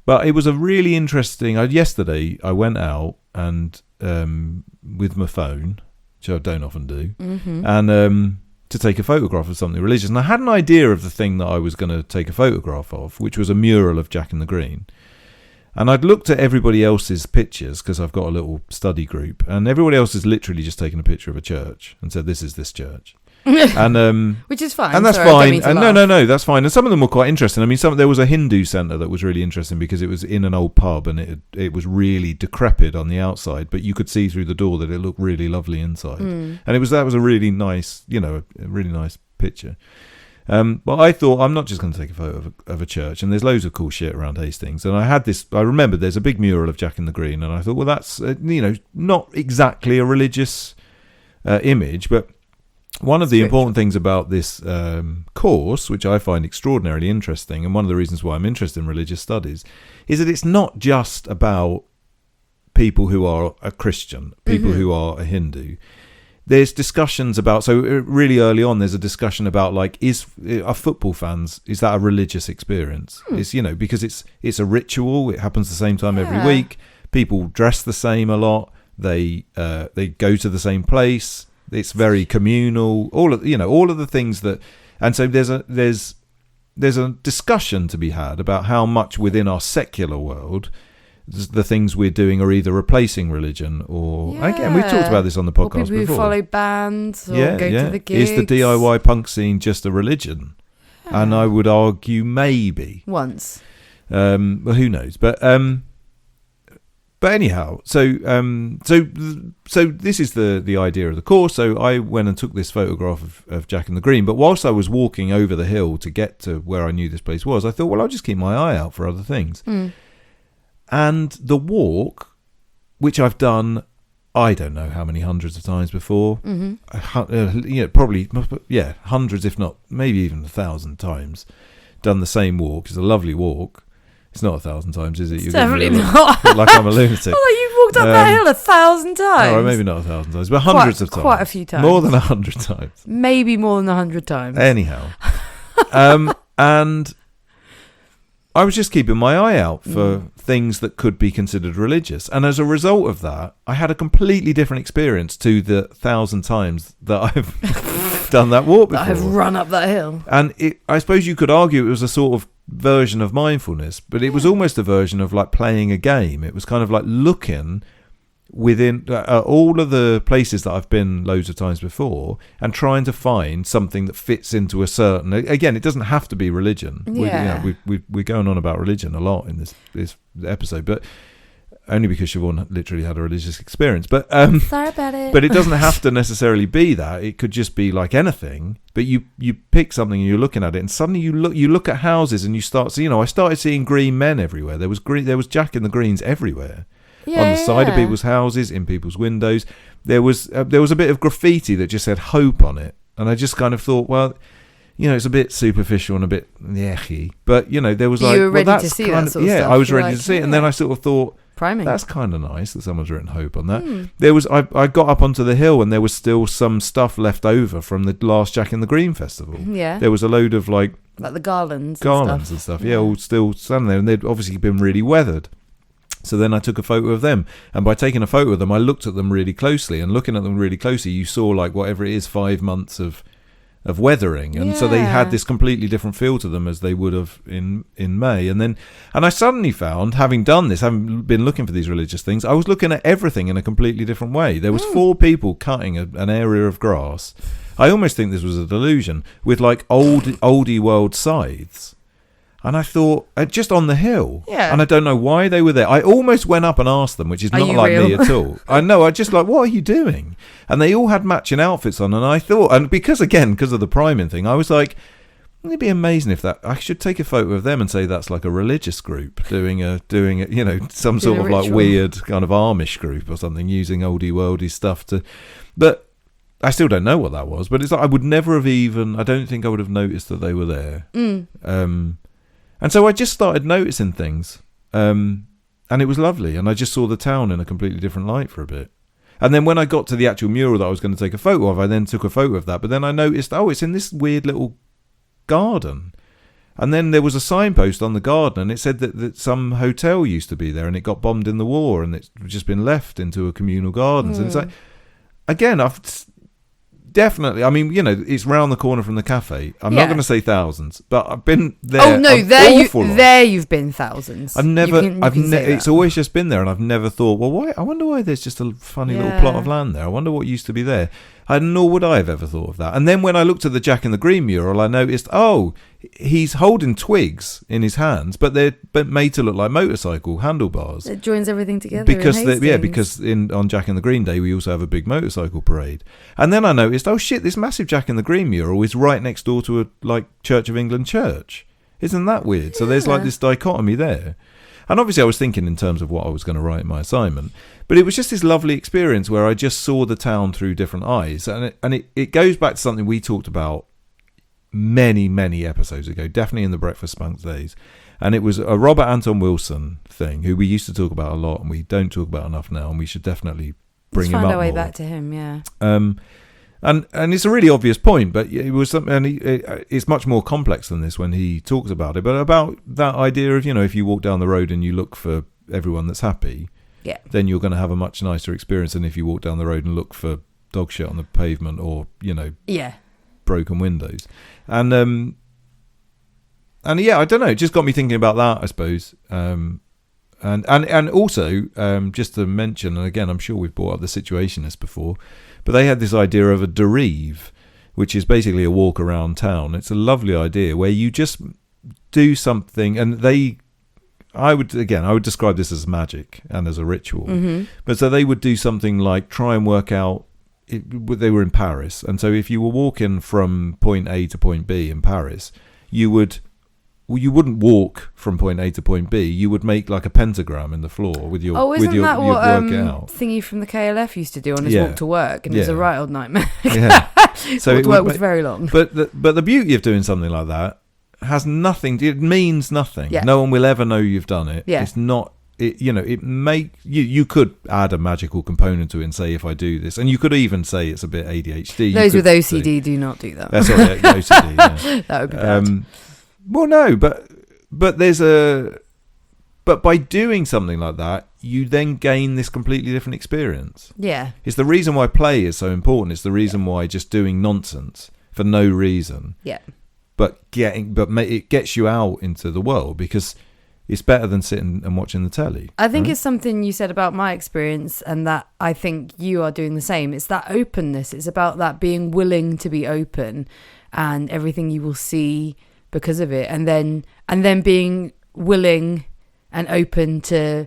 But it was a really interesting. Yesterday, I went out and with my phone, which I don't often do, and to take a photograph of something religious. And I had an idea of the thing that I was going to take a photograph of, which was a mural of Jack in the Green. And I'd looked at everybody else's pictures because I've got a little study group, and everybody else has literally just taken a picture of a church and said, "This is this church." And which is fine, and that's fine. And no, that's fine. And some of them were quite interesting. I mean, there was a Hindu centre that was really interesting because it was in an old pub, and it was really decrepit on the outside, but you could see through the door that it looked really lovely inside. And that was a really nice, a really nice picture. But I thought, I'm not just going to take a photo of a church, and there's loads of cool shit around Hastings. And I remember there's a big mural of Jack in the Green, and I thought, well, that's not exactly a religious image, but one of the important things about this course, which I find extraordinarily interesting, and one of the reasons why I'm interested in religious studies, is that it's not just about people who are a Christian, people who are a Hindu. There's discussions about, so really early on, there's a discussion about are football fans, is that a religious experience? It's, because it's a ritual. It happens the same time every week. People dress the same a lot. They go to the same place. It's very communal, all of the things that, and so there's a discussion to be had about how much within our secular world the things we're doing are either replacing religion or, again, we've talked about this on the podcast or people before. Who follow bands or go to the gigs. Is the DIY punk scene just a religion? And I would argue maybe once. Well, who knows? But anyhow, so this is the idea of the course. So I went and took this photograph of Jack in the Green. But whilst I was walking over the hill to get to where I knew this place was, I thought, well, I'll just keep my eye out for other things. And the walk, which I've done, I don't know how many hundreds of times before. Probably, hundreds, if not maybe even 1,000 times. Done the same walk. It's a lovely walk. It's not 1,000 times, is it? You're definitely not. Like I'm a lunatic. Oh, you've walked up that hill 1,000 times. Or maybe not 1,000 times, but hundreds of times. Quite a few times. More than 100 times. Maybe more than 100 times. Anyhow. And I was just keeping my eye out for things that could be considered religious. And as a result of that, I had a completely different experience to the 1,000 times that I've done that walk before. I've run up that hill. And I suppose you could argue it was a sort of version of mindfulness, but it was almost a version of like playing a game. It was kind of like looking within all of the places that I've been loads of times before and trying to find something that fits into a certain, again, it doesn't have to be religion. We're going on about religion a lot in this episode, but only because Siobhan literally had a religious experience. But sorry about it. But it doesn't have to necessarily be that. It could just be like anything. But you pick something and you're looking at it, and suddenly you look at houses and you start. So I started seeing green men everywhere. There was Jack in the Greens everywhere. On the side of people's houses, in people's windows. There was a bit of graffiti that just said hope on it, and I just kind of thought, well, it's a bit superficial and a bit yucky. But there was like, you were ready that's to see kind that sort of of, stuff. I was ready to see it, and then I sort of thought, priming. That's kind of nice that someone's written hope on that. There was I got up onto the hill and there was still some stuff left over from the last Jack in the Green festival. Yeah, there was a load of like the garlands and stuff. Yeah, all still standing there, and they'd obviously been really weathered. So then I took a photo of them, and by taking a photo of them, I looked at them really closely. And looking at them really closely, you saw like whatever it is, 5 months of weathering, and so they had this completely different feel to them as they would have in May. And I suddenly found, having done this, having been looking for these religious things, I was looking at everything in a completely different way. There was 4 people cutting an area of grass. I almost think this was a delusion, with like oldie world scythes. And I thought, just on the hill. Yeah. And I don't know why they were there. I almost went up and asked them, which is not like me at all. I know, I just like, what are you doing? And they all had matching outfits on. And I thought, and because of the priming thing, I was like, it'd be amazing if I should take a photo of them and say that's like a religious group doing some sort of like weird kind of Amish group or something, using oldie worldy stuff but I still don't know what that was. But it's like, I would never have I don't think I would have noticed that they were there. And so I just started noticing things. And it was lovely. And I just saw the town in a completely different light for a bit. And then when I got to the actual mural that I was going to take a photo of, I then took a photo of that. But then I noticed, it's in this weird little garden. And then there was a signpost on the garden, and it said that some hotel used to be there, and it got bombed in the war, and it's just been left into a communal gardens. And it's like, again, I've definitely, I mean, it's round the corner from the cafe. I'm not going to say thousands, but I've been there. Oh no, you've been thousands. I've never, it's always just been there, and I've never thought, well, why? I wonder why there's just a funny little plot of land there. I wonder what used to be there. Nor would I have ever thought of that. And then when I looked at the Jack in the Green mural, I noticed, he's holding twigs in his hands, but they're made to look like motorcycle handlebars. It joins everything together. Because on Jack in the Green Day, we also have a big motorcycle parade. And then I noticed, this massive Jack in the Green mural is right next door to a Church of England church. Isn't that weird? So there's this dichotomy there. And obviously I was thinking in terms of what I was going to write in my assignment. But it was just this lovely experience where I just saw the town through different eyes. And it goes back to something we talked about many, many episodes ago, definitely in the Breakfast Spunk days. And it was a Robert Anton Wilson thing, who we used to talk about a lot and we don't talk about enough now. And we should definitely bring him up more. Let's find our way back to him, yeah. And it's a really obvious point, but it was something, and it's much more complex than this when he talks about it. But about that idea of, if you walk down the road and you look for everyone that's happy, then you're going to have a much nicer experience than if you walk down the road and look for dog shit on the pavement or broken windows. And I don't know, it just got me thinking about that, I suppose. And also just to mention, and again, I'm sure we've brought up the Situationists before, but they had this idea of a derive, which is basically a walk around town. It's a lovely idea where you just do something, and I would describe this as magic and as a ritual. Mm-hmm. But so they would do something like try and work out. They were in Paris, and so if you were walking from point A to point B in Paris, you wouldn't walk from point A to point B. You would make like a pentagram in the floor with your. Oh, isn't that what thingy from the KLF used to do on his walk to work, and it was a right old nightmare. Yeah, so walk to work was very long. But the beauty of doing something like that has nothing. It means nothing. Yeah. No one will ever know you've done it. Yeah. It's not. You could add a magical component to it and say, if I do this, and you could even say it's a bit ADHD. Those with OCD do not do that. That's right, OCD. Yeah. That would be bad. Well, no, but by doing something like that, you then gain this completely different experience. Yeah. It's the reason why play is so important. It's the reason why just doing nonsense for no reason. Yeah. But it gets you out into the world, because it's better than sitting and watching the telly. I think it's something you said about my experience, and that I think you are doing the same. It's that openness. It's about that being willing to be open, and everything you will see because of it, and then being willing and open to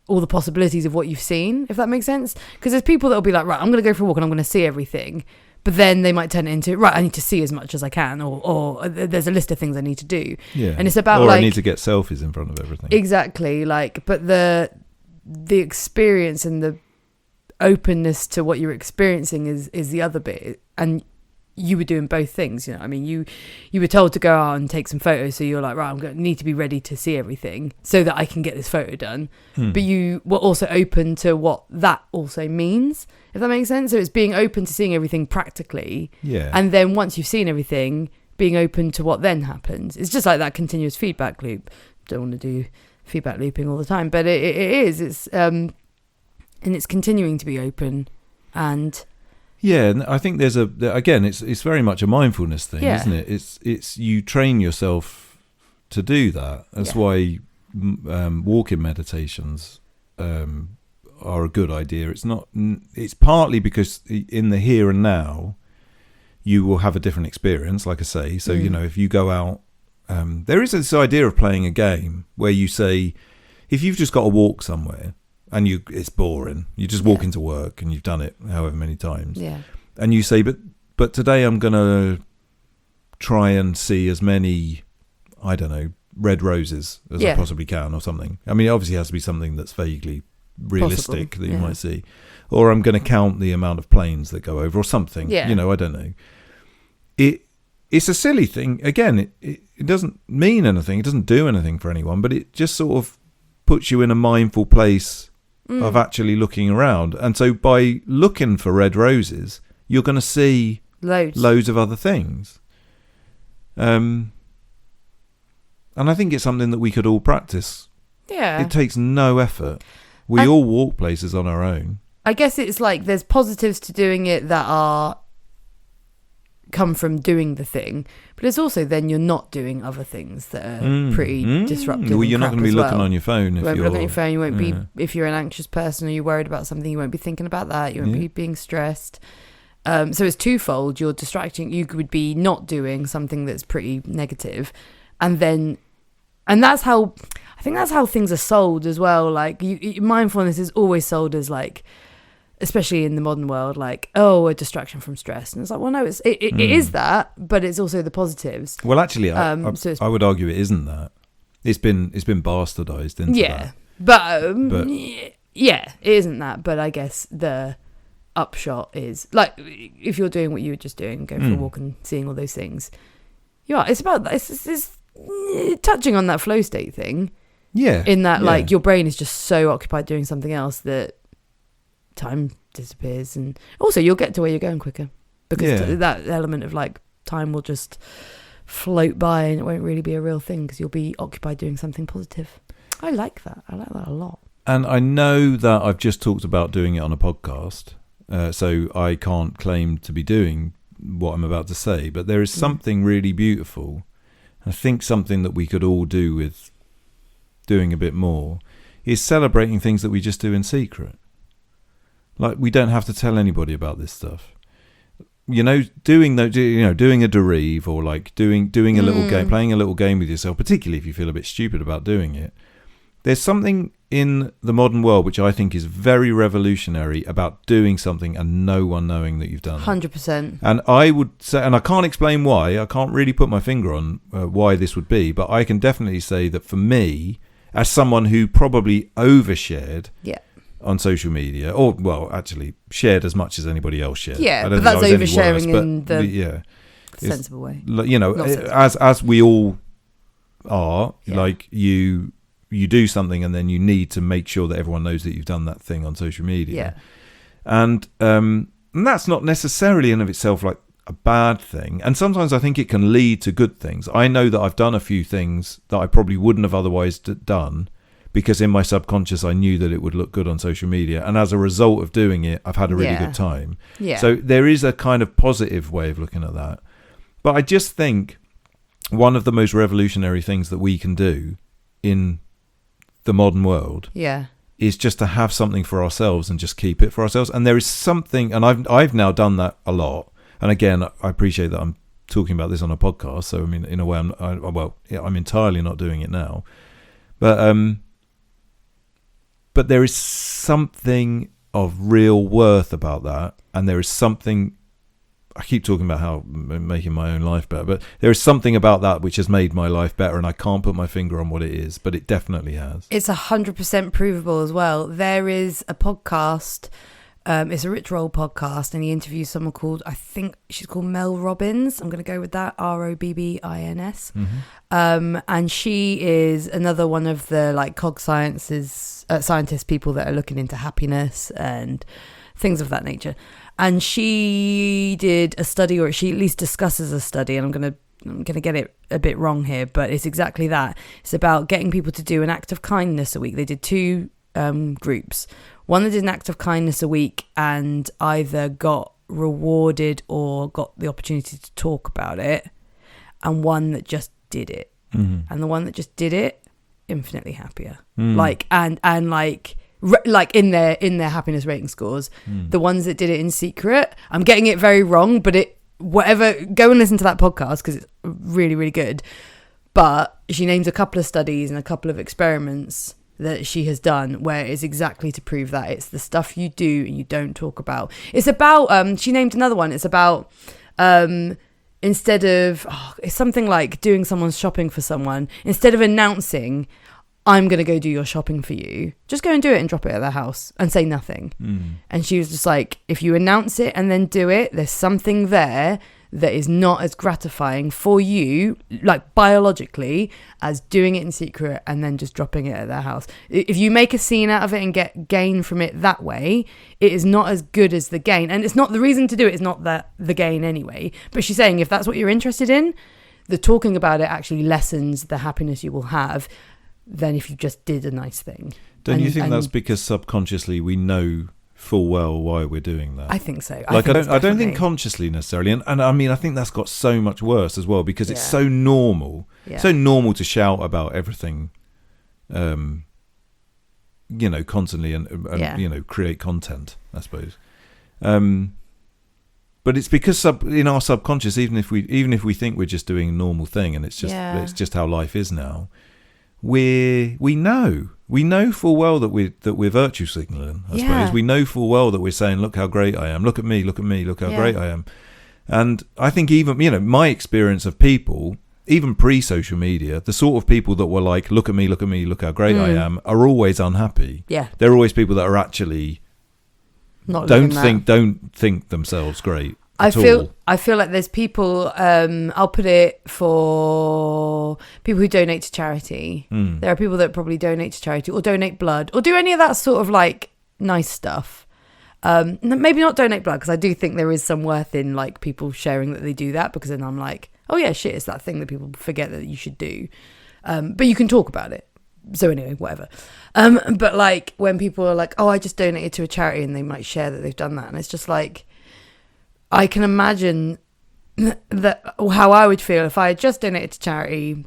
all the possibilities of what you've seen, if that makes sense. Because there's people that will be like, right, I'm going to go for a walk and I'm going to see everything, but then they might turn it into, right, I need to see as much as I can, or there's a list of things I need to do. Yeah. And it's about I need to get selfies in front of everything. Exactly. But the experience and the openness to what you're experiencing is the other bit. And you were doing both things, I mean, you were told to go out and take some photos, so you're like, right, I'm going to need to be ready to see everything so that I can get this photo done. But you were also open to what that also means, if that makes sense. So it's being open to seeing everything practically, and then once you've seen everything, being open to what then happens. It's just like that continuous feedback loop. Don't want to do feedback looping all the time, but it's and it's continuing to be open. And yeah, and I think there's it's very much a mindfulness thing, isn't it? It's you train yourself to do that. That's why walking meditations are a good idea. It's partly because in the here and now you will have a different experience, like I say. So if you go out, there is this idea of playing a game where you say, if you've just got to walk somewhere, and it's boring. You just walk into work and you've done it however many times. Yeah. And you say, but today I'm going to try and see as many, I don't know, red roses as I possibly can, or something. I mean, it obviously has to be something that's vaguely realistic that you might see. Or I'm going to count the amount of planes that go over, or something. Yeah. I don't know. it's a silly thing. Again, it doesn't mean anything. It doesn't do anything for anyone, but it just sort of puts you in a mindful place of actually looking around. And so by looking for red roses, you're going to see loads of other things. And I think it's something that we could all practice. Yeah. It takes no effort. We all walk places on our own. I guess it's like there's positives to doing it that come from doing the thing, but it's also then you're not doing other things that are pretty disruptive. Well, you're not going to be looking on your phone. You won't be looking on your phone. You won't be, if you're an anxious person or you're worried about something, you won't be thinking about that. You won't be being stressed. So it's twofold. You're distracting. You would be not doing something that's pretty negative, and that's how I think that's how things are sold as well. Like mindfulness is always sold as like, especially in the modern world, like, oh, a distraction from stress. And it's like, well, no, it is that, but it's also the positives. Well, actually, I would argue it isn't that. It's been bastardized into that. But yeah, it isn't that. But I guess the upshot is, like, if you're doing what you were just doing, going for a walk and seeing all those things, it's touching on that flow state thing. Yeah. In that, like, your brain is just so occupied doing something else that time disappears, and also you'll get to where you're going quicker because that element of like time will just float by and it won't really be a real thing because you'll be occupied doing something positive. I like that a lot. And I know that I've just talked about doing it on a podcast, so I can't claim to be doing what I'm about to say, but there is something really beautiful. I think something that we could all do with doing a bit more is celebrating things that we just do in secret. Like, we don't have to tell anybody about this stuff. Doing a Derive or like doing a little game, playing a little game with yourself, particularly if you feel a bit stupid about doing it. There's something in the modern world which I think is very revolutionary about doing something and no one knowing that you've done it. 100%. And I would say, and I can't explain why, I can't really put my finger on why this would be, but I can definitely say that for me, as someone who probably overshared on social media, or, well, actually shared as much as anybody else shared. Yeah, but that's oversharing in the sensible way. As we all are, like you do something and then you need to make sure that everyone knows that you've done that thing on social media. And that's not necessarily in of itself like a bad thing. And sometimes I think it can lead to good things. I know that I've done a few things that I probably wouldn't have otherwise done because in my subconscious I knew that it would look good on social media. And as a result of doing it, I've had a really good time. So there is a kind of positive way of looking at that. But I just think one of the most revolutionary things that we can do in the modern world is just to have something for ourselves and just keep it for ourselves. And there is something, and I've now done that a lot. And again, I appreciate that I'm talking about this on a podcast. So I mean, in a way, I'm entirely not doing it now. But there is something of real worth about that, and there is something. I keep talking about how making my own life better, but there is something about that which has made my life better, and I can't put my finger on what it is, but it definitely has. It's 100% provable as well. There is a podcast, it's a Rich Roll podcast, and he interviews someone called, I think she's called Mel Robbins. I'm going to go with that, Robbins. And she is another one of the like cog scientist people that are looking into happiness and things of that nature. And she did a study, or she at least discusses a study, and I'm gonna get it a bit wrong here, but it's exactly that. It's about getting people to do an act of kindness a week. They did two groups. One that did an act of kindness a week and either got rewarded or got the opportunity to talk about it, and one that just did it. And the one that just did it, infinitely happier. Like in their happiness rating scores. The ones that did it in secret, I'm getting it very wrong, but go and listen to that podcast because it's really, really good. But she names a couple of studies and a couple of experiments that she has done where it's exactly to prove that it's the stuff you do and you don't talk about. It's about she named another one. It's about instead of it's something like doing someone's shopping for someone, instead of announcing, I'm going to go do your shopping for you, just go and do it and drop it at their house and say nothing. And she was just like, if you announce it and then do it, there's something there that is not as gratifying for you, like biologically, as doing it in secret and then just dropping it at their house. If you make a scene out of it and get gain from it that way, it is not as good as the gain. And it's not the reason to do it is not the gain anyway. But she's saying if that's what you're interested in, the talking about it actually lessens the happiness you will have than if you just did a nice thing. Don't you think that's because subconsciously we know full well why we're doing that? I think so. I don't think consciously necessarily, and I mean I think that's got so much worse as well because it's so normal, so normal to shout about everything, constantly and create content, I suppose. But it's because in our subconscious, even if we think we're just doing a normal thing and it's just how life is now, we know full well that we're virtue signaling. I suppose we know full well that we're saying, "Look how great I am! Look at me! Look at me! Look how great I am!" And I think even my experience of people, even pre-social media, the sort of people that were like, "Look at me! Look at me! Look how great I am," are always unhappy. Yeah, they're always people that are actually don't think themselves great. I feel like there's people, I'll put it for people who donate to charity. There are people that probably donate to charity or donate blood or do any of that sort of like nice stuff. Maybe not donate blood, because I do think there is some worth in like people sharing that they do that, because then I'm like, oh yeah, shit, it's that thing that people forget that you should do. But you can talk about it. So anyway, whatever. But like when people are like, oh, I just donated to a charity, and they might share that they've done that. And it's just like, I can imagine that how I would feel if I had just donated to charity,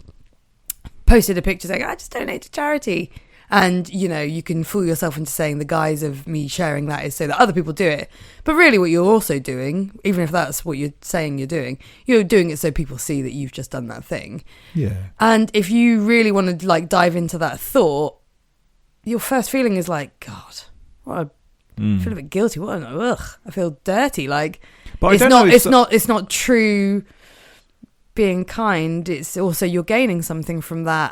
posted a picture saying, I just donated to charity. And, you can fool yourself into saying the guise of me sharing that is so that other people do it. But really what you're also doing, even if that's what you're saying you're doing it so people see that you've just done that thing. Yeah. And if you really want to like dive into that thought, your first feeling is like, God, I feel a bit guilty. I feel dirty. Like, but it's not true being kind. It's also you're gaining something from that.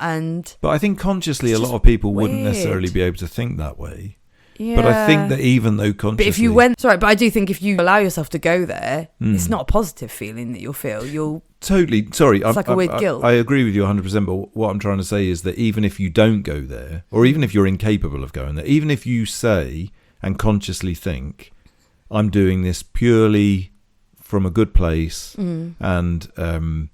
But I think consciously a lot of people wouldn't necessarily be able to think that way. Yeah. But I think that even though consciously, but I do think if you allow yourself to go there, it's not a positive feeling that you'll feel. You'll totally. Sorry, it's like a weird guilt. I agree with you 100%. But what I'm trying to say is that even if you don't go there, or even if you're incapable of going there, even if you say and consciously think, I'm doing this purely from a good place, and I'm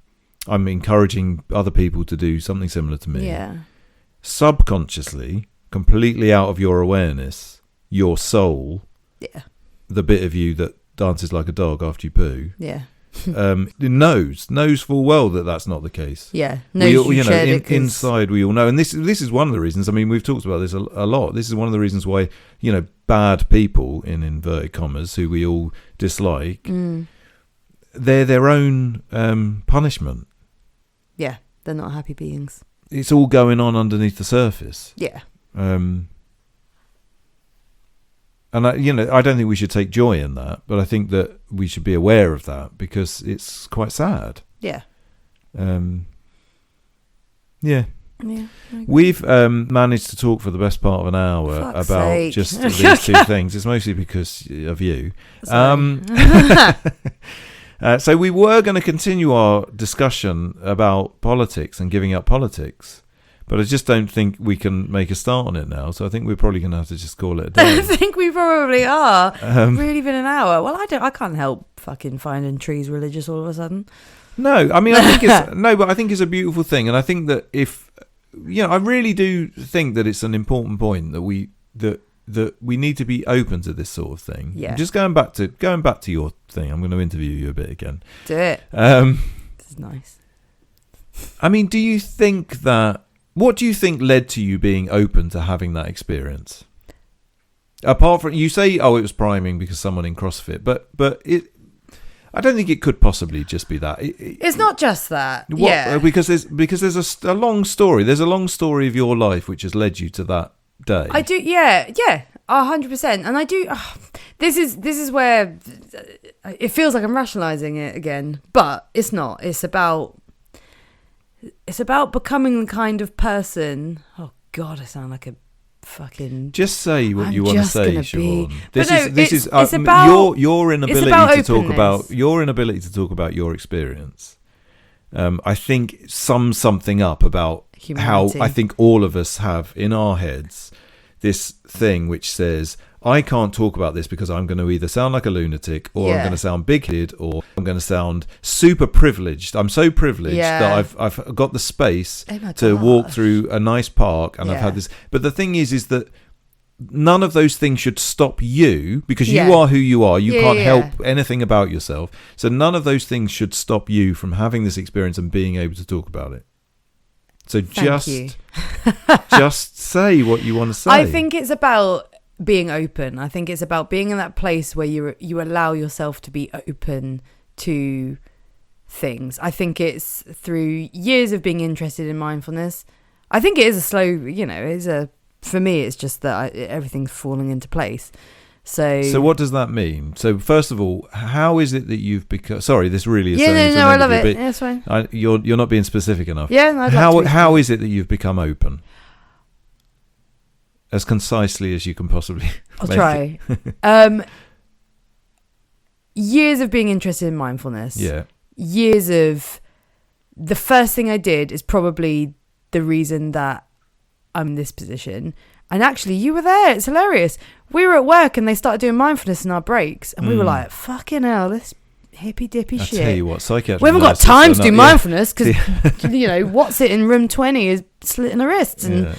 encouraging other people to do something similar to me. Yeah. Subconsciously, completely out of your awareness, your soul, the bit of you that dances like a dog after you poo, knows full well that that's not the case. Yeah, inside we all know, and this is one of the reasons. I mean, we've talked about this a lot. This is one of the reasons why bad people in inverted commas who we all dislike, they're their own punishment. Yeah, they're not happy beings. It's all going on underneath the surface. Yeah. And I don't think we should take joy in that, but I think that we should be aware of that because it's quite sad. Yeah. Yeah. We've managed to talk for the best part of an hour about just these two things. It's mostly because of you. So we were going to continue our discussion about politics and giving up politics, but I just don't think we can make a start on it now. So I think we're probably going to have to just call it a day. I think we probably are. Really been an hour. Well, I can't help fucking finding trees religious all of a sudden. No, I mean, but I think it's a beautiful thing. And I think that I really do think that it's an important point that we need to be open to this sort of thing. Yeah. Just going back to your thing, I'm going to interview you a bit again. Do it. This is nice. I mean, what do you think led to you being open to having that experience? Apart from, you say, it was priming because someone in CrossFit, but I don't think it could possibly just be that. It's not just that. Yeah. Because there's a long story. There's a long story of your life which has led you to that day. I do. Yeah. 100%. And I do. This is where it feels like I'm rationalizing it again, but it's not. It's about becoming the kind of person. Oh God, I sound like a fucking... Just say what you want to say, Siobhan. This is about your inability to talk about your experience. I think sums something up about humanity. How I think all of us have in our heads this thing which says, I can't talk about this because I'm going to either sound like a lunatic, or I'm going to sound big-headed, or I'm going to sound super privileged. I'm so privileged that I've got the space to walk through a nice park, and I've had this. But the thing is that none of those things should stop you, because you are who you are. You can't help anything about yourself. So none of those things should stop you from having this experience and being able to talk about it. So just say what you want to say. I think it's about being open. I think it's about being in that place where you allow yourself to be open to things. I think it's through years of being interested in mindfulness. I think it is a slow, for me, it's just that everything's falling into place. So what does that mean? So first of all, how is it that you've become... Sorry, this really is... I love it. Yeah, it's fine. You're not being specific enough. Yeah, how is it that you've become open? As concisely as you can possibly. I'll try. Years of being interested in mindfulness. Yeah. Years of... The first thing I did is probably the reason that I'm in this position. And actually, you were there. It's hilarious. We were at work and they started doing mindfulness in our breaks. And we were like, fucking hell, this hippy-dippy shit. I tell you what, psychiatric... We haven't got time to do mindfulness because, what's it in room 20 is slitting her wrists. And,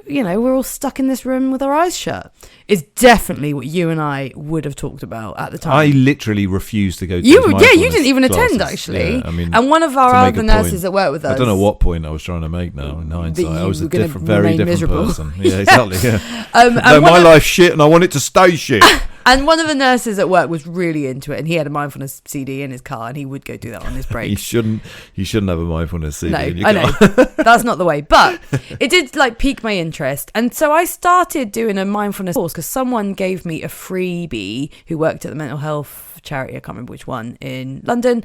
we're all stuck in this room with our eyes shut. It's definitely what you and I would have talked about at the time. I literally refused to go to you didn't even attend, actually. Yeah, and one of our other nurses that work with us... I don't know what point I was trying to make now in hindsight. I was a very different miserable person. Yeah, exactly. Yeah. My life's shit and I want it to stay shit. And one of the nurses at work was really into it, and he had a mindfulness CD in his car, and he would go do that on his break. You shouldn't have a mindfulness CD in your car. I know. That's not the way. But it did pique my interest. And so I started doing a mindfulness course because someone gave me a freebie who worked at the mental health charity, I can't remember which one, in London.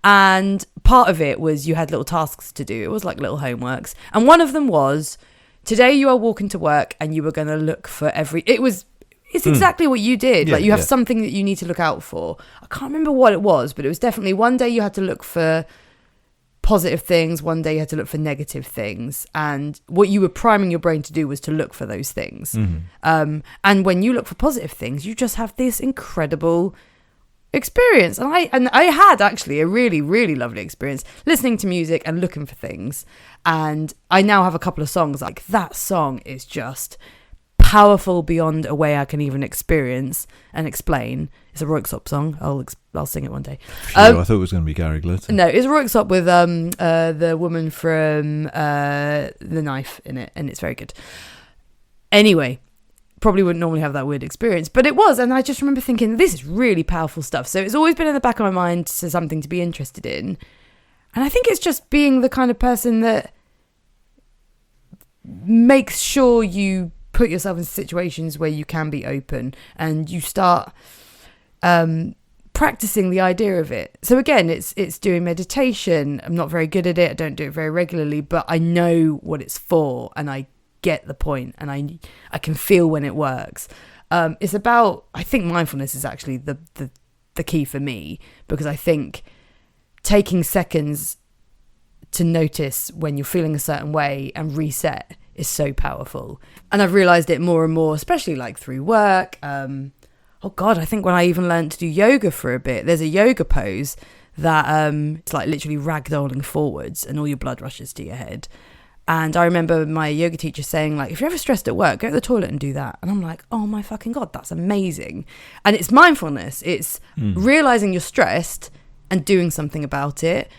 And part of it was you had little tasks to do. It was like little homeworks. And one of them was, today you are walking to work and you were going to look for It's exactly what you did. You have something that you need to look out for. I can't remember what it was, but it was definitely one day you had to look for positive things, one day you had to look for negative things. And what you were priming your brain to do was to look for those things. Mm-hmm. And when you look for positive things, you just have this incredible experience. And I had actually a really, really lovely experience listening to music and looking for things. And I now have a couple of songs. That song is just... powerful beyond a way I can even experience and explain. It's a Royksop song. I'll sing it one day. I thought it was going to be Gary Glitter. No, it's a Royksop with the woman from The Knife in it, and it's very good. Anyway, probably wouldn't normally have that weird experience, but it was, and I just remember thinking, this is really powerful stuff. So it's always been in the back of my mind to something to be interested in, and I think it's just being the kind of person that makes sure you put yourself in situations where you can be open and you start practicing the idea of it. So again, it's doing meditation. I'm not very good at it. I don't do it very regularly, but I know what it's for and I get the point and I can feel when it works. It's about, I think mindfulness is actually the key for me, because I think taking seconds to notice when you're feeling a certain way and reset is so powerful. And I've realized it more and more, especially through work. I think when I even learned to do yoga for a bit, there's a yoga pose that it's literally ragdolling forwards and all your blood rushes to your head. And I remember my yoga teacher saying, if you're ever stressed at work, go to the toilet and do that. And I'm like, oh my fucking God, that's amazing. And it's mindfulness. It's realizing you're stressed and doing something about it.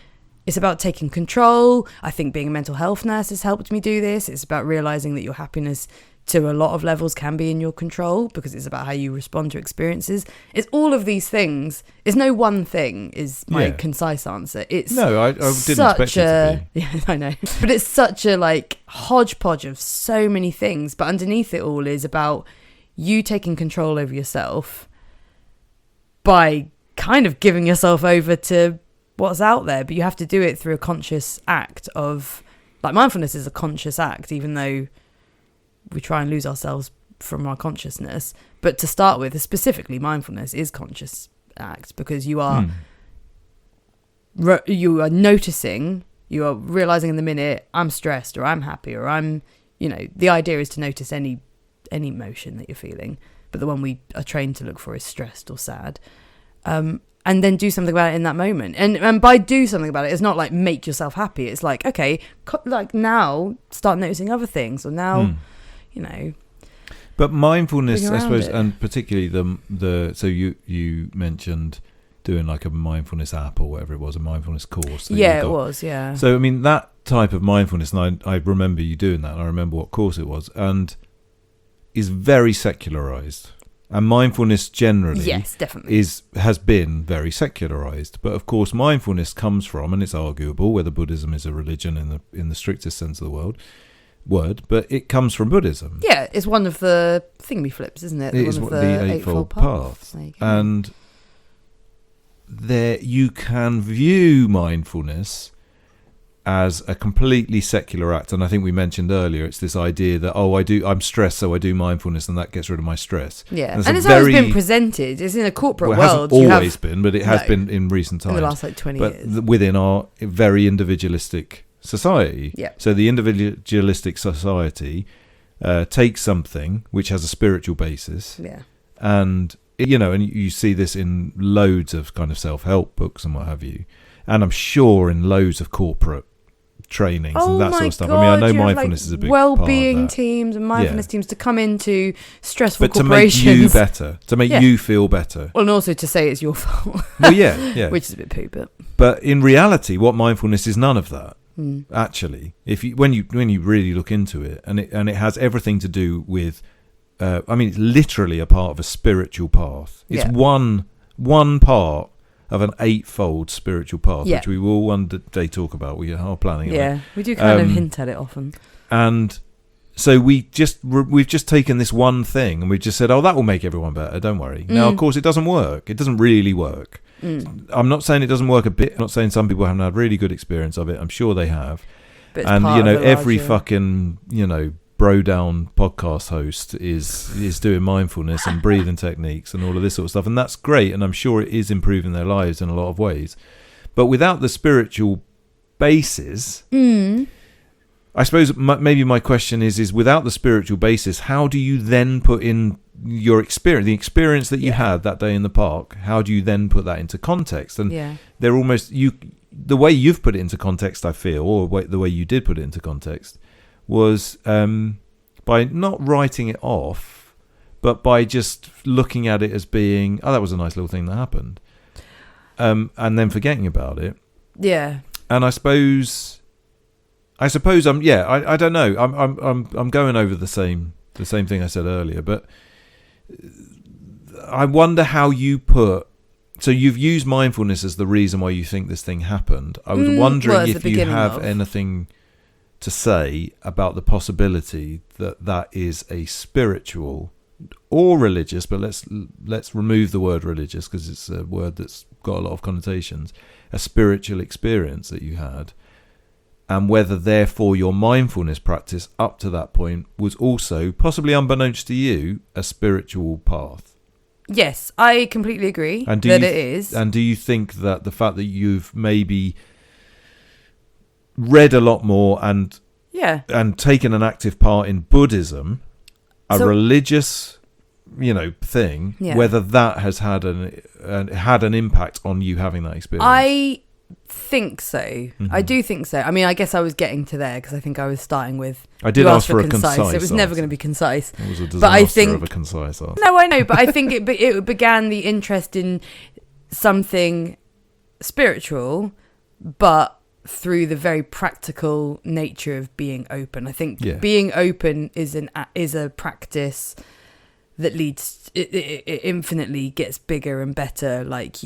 It's about taking control. I think being a mental health nurse has helped me do this. It's about realizing that your happiness to a lot of levels can be in your control, because it's about how you respond to experiences. It's all of these things. It's no one thing is my concise answer. It's no, I didn't expect it to be. Yeah, I know. But it's such a hodgepodge of so many things. But underneath it all is about you taking control over yourself by kind of giving yourself over to what's out there, but you have to do it through a conscious act of mindfulness is a conscious act, even though we try and lose ourselves from our consciousness. But to start with, specifically mindfulness is conscious act, because you are noticing, you are realizing in the minute I'm stressed or I'm happy or I'm, the idea is to notice any emotion that you're feeling, but the one we are trained to look for is stressed or sad, and then do something about it in that moment. And by do something about it, it's not like make yourself happy. It's like, okay, like now start noticing other things, or now, But mindfulness, I suppose, and particularly so you mentioned doing like a mindfulness app or whatever it was, a mindfulness course. Yeah, it was, yeah. So, I mean, that type of mindfulness, and I remember you doing that, and I remember what course it was, and is very secularized. And mindfulness generally, yes, definitely, has been very secularized. But of course, mindfulness comes from, and it's arguable whether Buddhism is a religion in the strictest sense of the word, but it comes from Buddhism. Yeah, it's one of the thingy flips, isn't it? It is the Eightfold Path. And there you can view mindfulness as a completely secular act. And I think we mentioned earlier, it's this idea that, I'm stressed, so I do mindfulness, and that gets rid of my stress. Yeah, and it's always been presented. It's in a corporate world. It hasn't always been, but it has been in recent times. In the last 20 years. Within our very individualistic society. Yeah. So the individualistic society takes something which has a spiritual basis. Yeah. And, and you see this in loads of kind of self-help books and what have you. And I'm sure in loads of corporate trainings and that sort of stuff. God, I mean, I know mindfulness is a big well-being part of that. Teams and mindfulness teams to come into stressful but corporations. To make you better, to make you feel better. Well, and also to say it's your fault. Well, yeah. Which is a bit poo, but in reality, what mindfulness is none of that. Actually, when you really look into it, and it has everything to do with, it's literally a part of a spiritual path. It's one part of an eightfold spiritual path, which we will one day talk about. We are planning on it. Yeah, we do kind of hint at it often. And so we've just taken this one thing and we've just said, that will make everyone better, don't worry. Now, of course, it doesn't work. It doesn't really work. I'm not saying it doesn't work a bit. I'm not saying some people haven't had really good experience of it. I'm sure they have. But and, every fucking, bro down podcast host is doing mindfulness and breathing techniques and all of this sort of stuff, and that's great, and I'm sure it is improving their lives in a lot of ways. But without the spiritual basis, I suppose maybe my question is without the spiritual basis, how do you then put in your experience, the experience that you had that day in the park? How do you then put that into context? And they're almost the way you've put it into context, I feel, or the way you did put it into context, was by not writing it off, but by just looking at it as being, that was a nice little thing that happened, and then forgetting about it. Yeah. And I suppose I don't know. I'm going over the same thing I said earlier, but I wonder how you put. So you've used mindfulness as the reason why you think this thing happened. I was wondering if you have anything to say about the possibility that is a spiritual or religious, but let's remove the word religious because it's a word that's got a lot of connotations, a spiritual experience that you had, and whether therefore your mindfulness practice up to that point was also, possibly unbeknownst to you, a spiritual path. Yes, I completely agree that it is. And do you think that the fact that you've maybe read a lot more and taken an active part in Buddhism, a religious, thing, whether that has had an impact on you having that experience? I think so. Mm-hmm. I do think so. I mean, I guess I was getting to there because I think I was starting with. I did ask for a concise. It was never going to be concise. It was a disaster of a concise answer. No, I know, but I think it began the interest in something spiritual, but through the very practical nature of being open. I think being open is a practice that leads it infinitely gets bigger and better. Like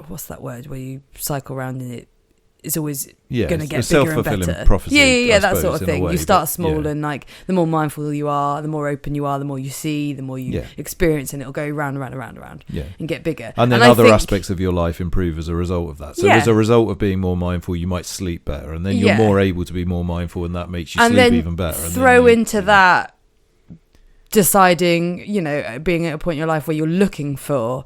what's that word where you cycle around in it? It's always going to get bigger and better. Prophecy, yeah, that sort of thing. You start small and like the more mindful you are, the more open you are, the more you see, the more you experience, and it'll go round and get bigger. And then other aspects of your life improve as a result of that. So as a result of being more mindful, you might sleep better, and then you're more able to be more mindful, and that makes you sleep even better. And throw into that deciding, being at a point in your life where you're looking for,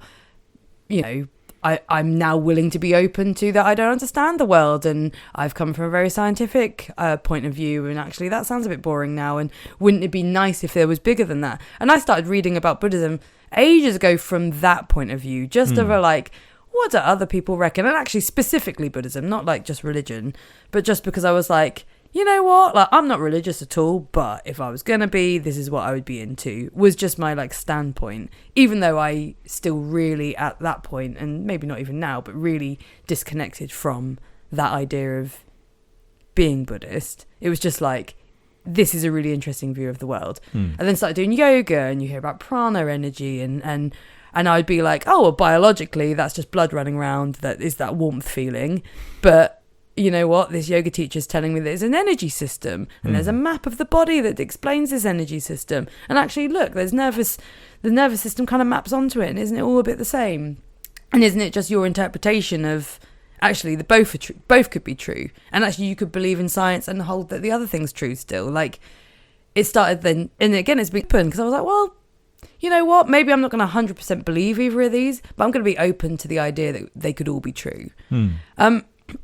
I'm now willing to be open to that I don't understand the world, and I've come from a very scientific point of view, and actually that sounds a bit boring now, and wouldn't it be nice if there was bigger than that? And I started reading about Buddhism ages ago from that point of view, just over like, what do other people reckon? And actually specifically Buddhism, not like just religion, but just because I was like, you know what, like I'm not religious at all, but if I was gonna be, this is what I would be into, was just my like standpoint, even though I still really at that point, and maybe not even now, but really disconnected from that idea of being Buddhist. It was just like, this is a really interesting view of the world. And then started doing yoga, and you hear about prana energy, and I'd be like, oh, well, biologically that's just blood running around, that is that warmth feeling, but you know what, this yoga teacher is telling me there's an energy system, and there's a map of the body that explains this energy system, and actually look, the nervous system kind of maps onto it, and isn't it all a bit the same? And isn't it just your interpretation of actually the both could be true, and actually you could believe in science and hold that the other thing's true still? Like, it started then, and again it's been open, because I was like, well, you know what, maybe I'm not going to 100% believe either of these, but I'm going to be open to the idea that they could all be true.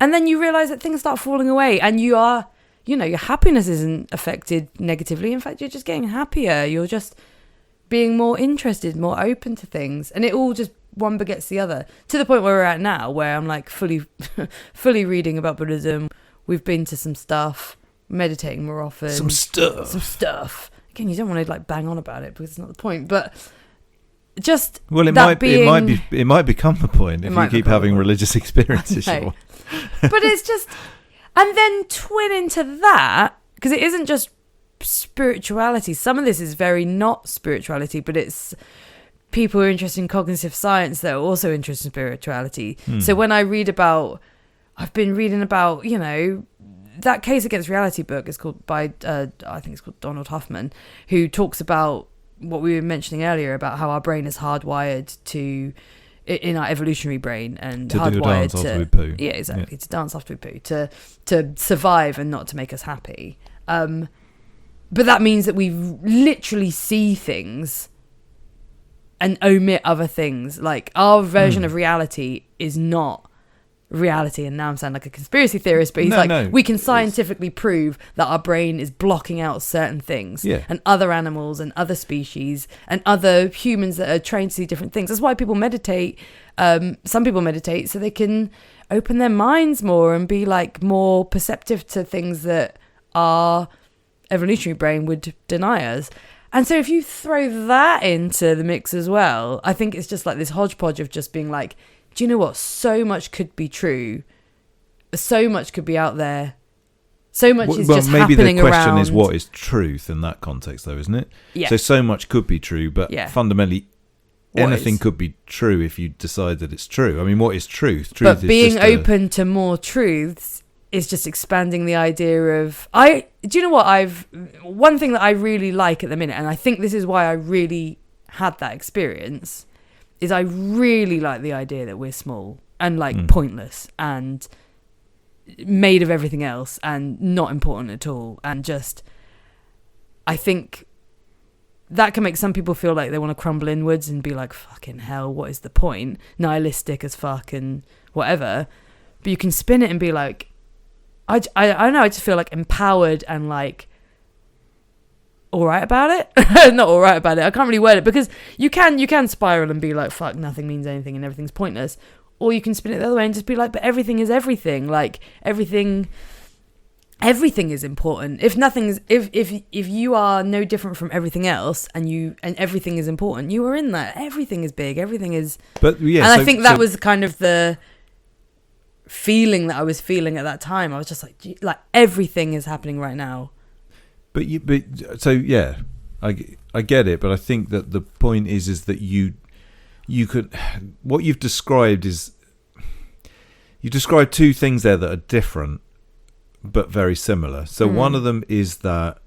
And then you realise that things start falling away, and your happiness isn't affected negatively. In fact, you're just getting happier. You're just being more interested, more open to things. And it all just one begets the other, to the point where we're at now, where I'm like fully reading about Buddhism. We've been to some stuff, meditating more often. Some stuff. Again, you don't want to like bang on about it because it's not the point, but just it might become the point if you keep having religious experiences. But it's just, and then twin into that, because it isn't just spirituality. Some of this is very not spirituality, but it's people who are interested in cognitive science that are also interested in spirituality. So when I read about, I've been reading about, that Case Against Reality book is called I think it's called Donald Huffman, who talks about what we were mentioning earlier about how our brain is hardwired to, in our evolutionary brain, and to hardwired to dance after we poo. Yeah, exactly, to dance after we poo, to survive and not to make us happy. But that means that we literally see things and omit other things. Like, our version of reality is not reality, and now I'm sounding like a conspiracy theorist, but we can scientifically prove that our brain is blocking out certain things, and other animals and other species and other humans that are trained to see different things. That's why people meditate. Some people meditate so they can open their minds more and be like more perceptive to things that our evolutionary brain would deny us. And so if you throw that into the mix as well, I think it's just like this hodgepodge of just being like, do you know what? So much could be true. So much could be out there. So much is just happening around. Maybe the question is, what is truth in that context, though, isn't it? Yeah. So much could be true, but fundamentally, anything could be true if you decide that it's true. I mean, what is truth? But being open to more truths is just expanding the idea of... Do you know what? One thing that I really like at the minute, and I think this is why I really had that experience, is I really like the idea that we're small and like pointless and made of everything else and not important at all. And just, I think that can make some people feel like they want to crumble inwards and be like, fucking hell, what is the point? Nihilistic as fuck and whatever. But you can spin it and be like, I don't know, I just feel like empowered and like all right about it. Not all right about it. I can't really word it, because you can spiral and be like, fuck, nothing means anything and everything's pointless. Or you can spin it the other way and just be like, but everything is everything. Like everything is important. If you are no different from everything else, and everything is important, you are in that. Everything is big. Everything is. But yeah, and I think that was kind of the feeling that I was feeling at that time. I was just like everything is happening right now. I get it, but I think that the point is that you could, what you've described is, you described two things there that are different but very similar. So one of them is that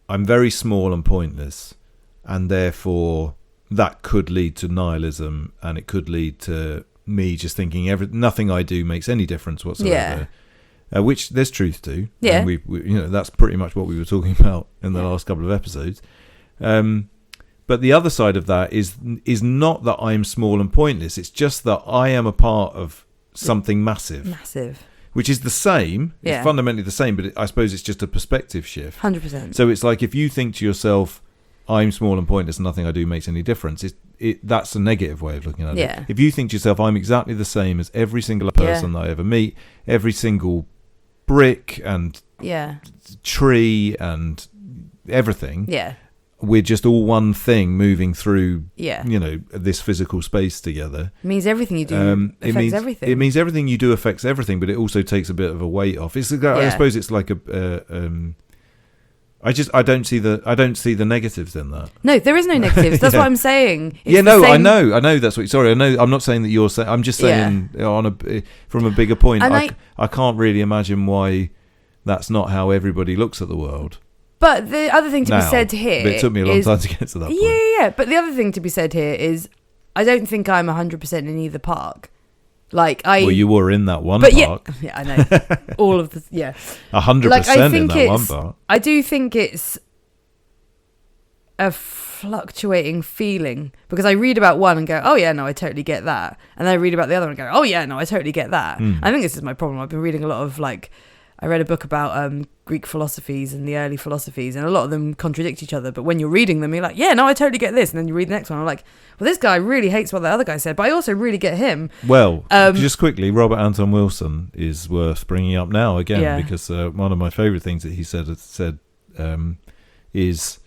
I'm very small and pointless, and therefore that could lead to nihilism, and it could lead to me just thinking nothing I do makes any difference whatsoever. Which there's truth to. And we that's pretty much what we were talking about in the last couple of episodes. But the other side of that is not that I'm small and pointless. It's just that I am a part of something massive. Massive. Which is the same. Yeah. It's fundamentally the same, but I suppose it's just a perspective shift. 100%. So it's like if you think to yourself, I'm small and pointless and nothing I do makes any difference, that's a negative way of looking at it. If you think to yourself, I'm exactly the same as every single person that I ever meet, every single brick and tree and everything, we're just all one thing moving through, this physical space together. It means everything you do affects everything. It means everything you do affects everything, but it also takes a bit of a weight off. I suppose it's like I don't see the negatives in that. No, there is no negatives. That's what I'm saying. I know. That's what. Sorry, I know. I'm not saying that you're saying. I'm just saying from a bigger point. And I can't really imagine why that's not how everybody looks at the world. But the other thing to be said here, but it took me a long time to get to that point. Yeah. But the other thing to be said here is, I don't think I'm 100% in either park. Well, you were in that one park. Yeah, I know. All of the 100% in that one park. I do think it's a fluctuating feeling, because I read about one and go, oh yeah, no, I totally get that, and then I read about the other and go, oh yeah, no, I totally get that. I think this is my problem. I've been reading a lot of I read a book about Greek philosophies and the early philosophies, and a lot of them contradict each other. But when you're reading them, you're like, yeah, no, I totally get this. And then you read the next one, I'm like, well, this guy really hates what the other guy said, but I also really get him. Well, just quickly, Robert Anton Wilson is worth bringing up now again, because one of my favourite things that he said is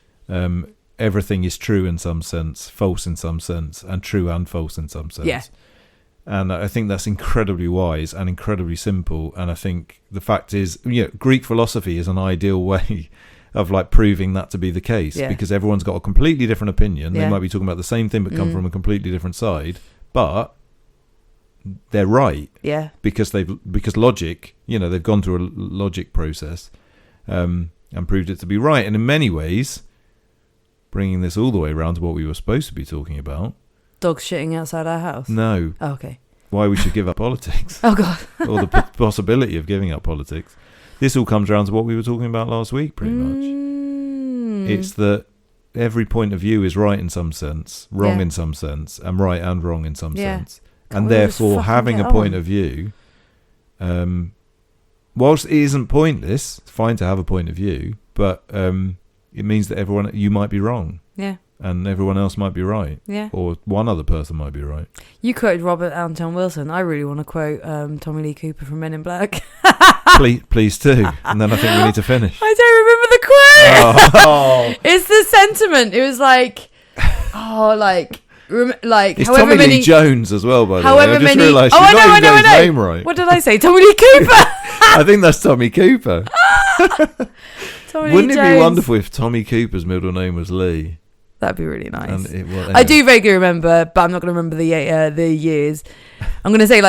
everything is true in some sense, false in some sense, and true and false in some sense. Yeah. And I think that's incredibly wise and incredibly simple. And I think the fact is, Greek philosophy is an ideal way of proving that to be the case, because everyone's got a completely different opinion. They might be talking about the same thing, but come from a completely different side. But they're right. Yeah. Because logic, they've gone through a logic process and proved it to be right. And in many ways, bringing this all the way around to what we were supposed to be talking about. Dogs shitting outside our house? No. Oh, okay. Why we should give up politics. Oh, God. Or the possibility of giving up politics. This all comes around to what we were talking about last week, pretty much. It's that every point of view is right in some sense, wrong in some sense, and right and wrong in some sense. And therefore, having a point of view, whilst it isn't pointless, it's fine to have a point of view, but it means that you might be wrong. Yeah. And everyone else might be right. Yeah. Or one other person might be right. You quoted Robert Anton Wilson. I really want to quote Tommy Lee Cooper from Men in Black. please do. And then I think we need to finish. I don't remember the quote. Oh. It's the sentiment. It was it's Tommy Lee Jones as well, by the way. I just realised I know. His name right. What did I say? Tommy Lee Cooper. I think that's Tommy Cooper. Wouldn't it be wonderful if Tommy Cooper's middle name was Lee? That'd be really nice. I do vaguely remember, but I'm not going to remember the years. I'm going to say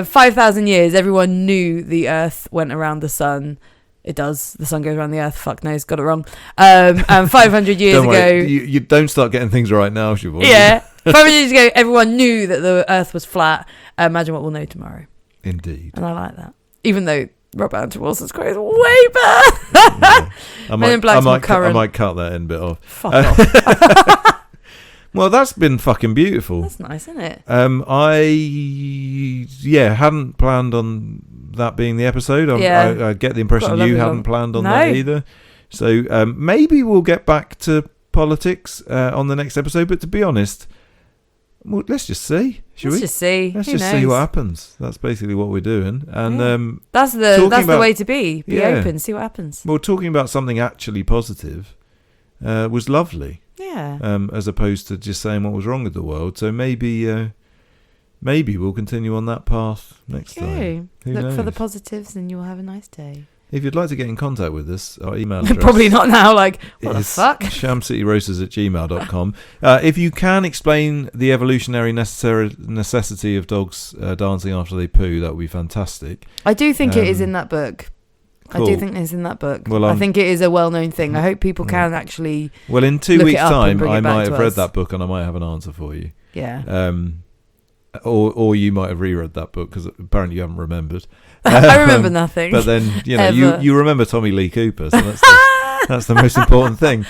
5,000 years, everyone knew the Earth went around the sun. It does. The sun goes around the Earth. Fuck knows. Got it wrong. And 500 years ago... You don't start getting things right now, Siobhan. Yeah. 500 years ago, everyone knew that the Earth was flat. Imagine what we'll know tomorrow. Indeed. And I like that. Even though Robert Anton Wilson's quote is way better. Yeah. I might cut that end bit off. Fuck off. Well, that's been fucking beautiful. That's nice, isn't it? I hadn't planned on that being the episode. I get the impression you hadn't planned on that either. So maybe we'll get back to politics on the next episode. But to be honest, let's just see. Let's just see what happens. That's basically what we're doing, and that's the way to be. Be open, see what happens. Well, talking about something actually positive was lovely. Yeah. As opposed to just saying what was wrong with the world. So maybe we'll continue on that path next time. Look for the positives, and you'll have a nice day. If you'd like to get in contact with us, our email address... Probably not now, what the fuck? shamcityroasters@gmail.com. If you can explain the evolutionary necessity of dogs dancing after they poo, that would be fantastic. I do think it is in that book. Cool. I do think it's in that book. Well, I think it is a well-known thing. I hope people can actually... Well, in 2 weeks' time, I might have read that book and I might have an answer for you. Yeah. Or you might have reread that book because apparently you haven't remembered. I remember nothing. But then you remember Tommy Lee Cooper, so that's That's the most important thing.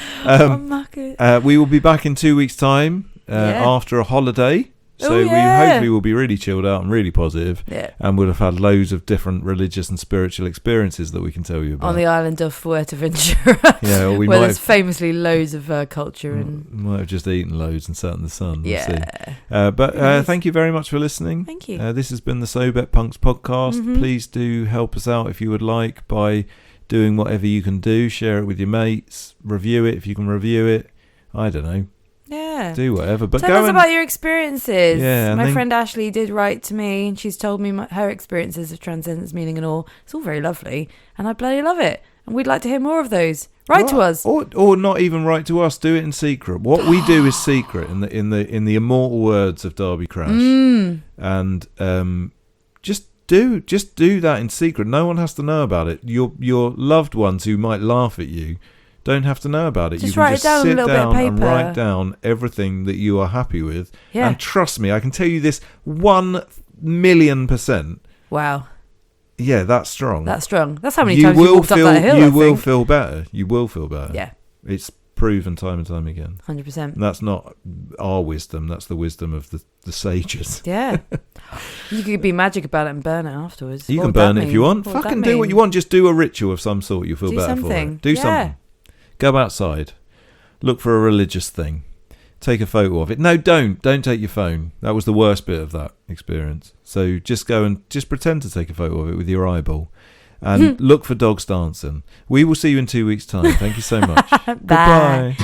We will be back in 2 weeks' time after a holiday. So we hopefully will be really chilled out and really positive, and we'll have had loads of different religious and spiritual experiences that we can tell you about. On the island of Fuerteventura, or where there's famously loads of culture. And might have just eaten loads and sat in the sun. We'll see. But thank you very much for listening. Thank you. This has been the Sobet Punks podcast. Mm-hmm. Please do help us out if you would like by doing whatever you can do. Share it with your mates. Review it if you can review it. I don't know. Yeah. Do whatever. But tell us about your experiences. Yeah, my friend Ashley did write to me and she's told me her experiences of transcendence, meaning and all. It's all very lovely and I bloody love it. And we'd like to hear more of those. Write to us. Or not even write to us. Do it in secret. What we do is secret in the immortal words of Derby Crash. And just do that in secret. No one has to know about it. Your loved ones who might laugh at you don't have to know about it. Just you can write just it down sit on a little down bit of paper. and write down everything that you are happy with. Yeah. And trust me, I can tell you this 1,000,000%. Wow. Yeah, that's strong. That's strong. That's how many times you walked up that hill. You will feel better. You will feel better. Yeah. It's proven time and time again. 100%. And that's not our wisdom. That's the wisdom of the sages. Yeah. You could be magic about it and burn it afterwards. You can burn it if you want. Fucking do what you want. Just do a ritual of some sort. You'll feel better for it. Do something. Go outside. Look for a religious thing. Take a photo of it. No, don't take your phone. That was the worst bit of that experience. So just go and just pretend to take a photo of it with your eyeball and look for dogs dancing. We will see you in 2 weeks' time. Thank you so much. Bye. Goodbye.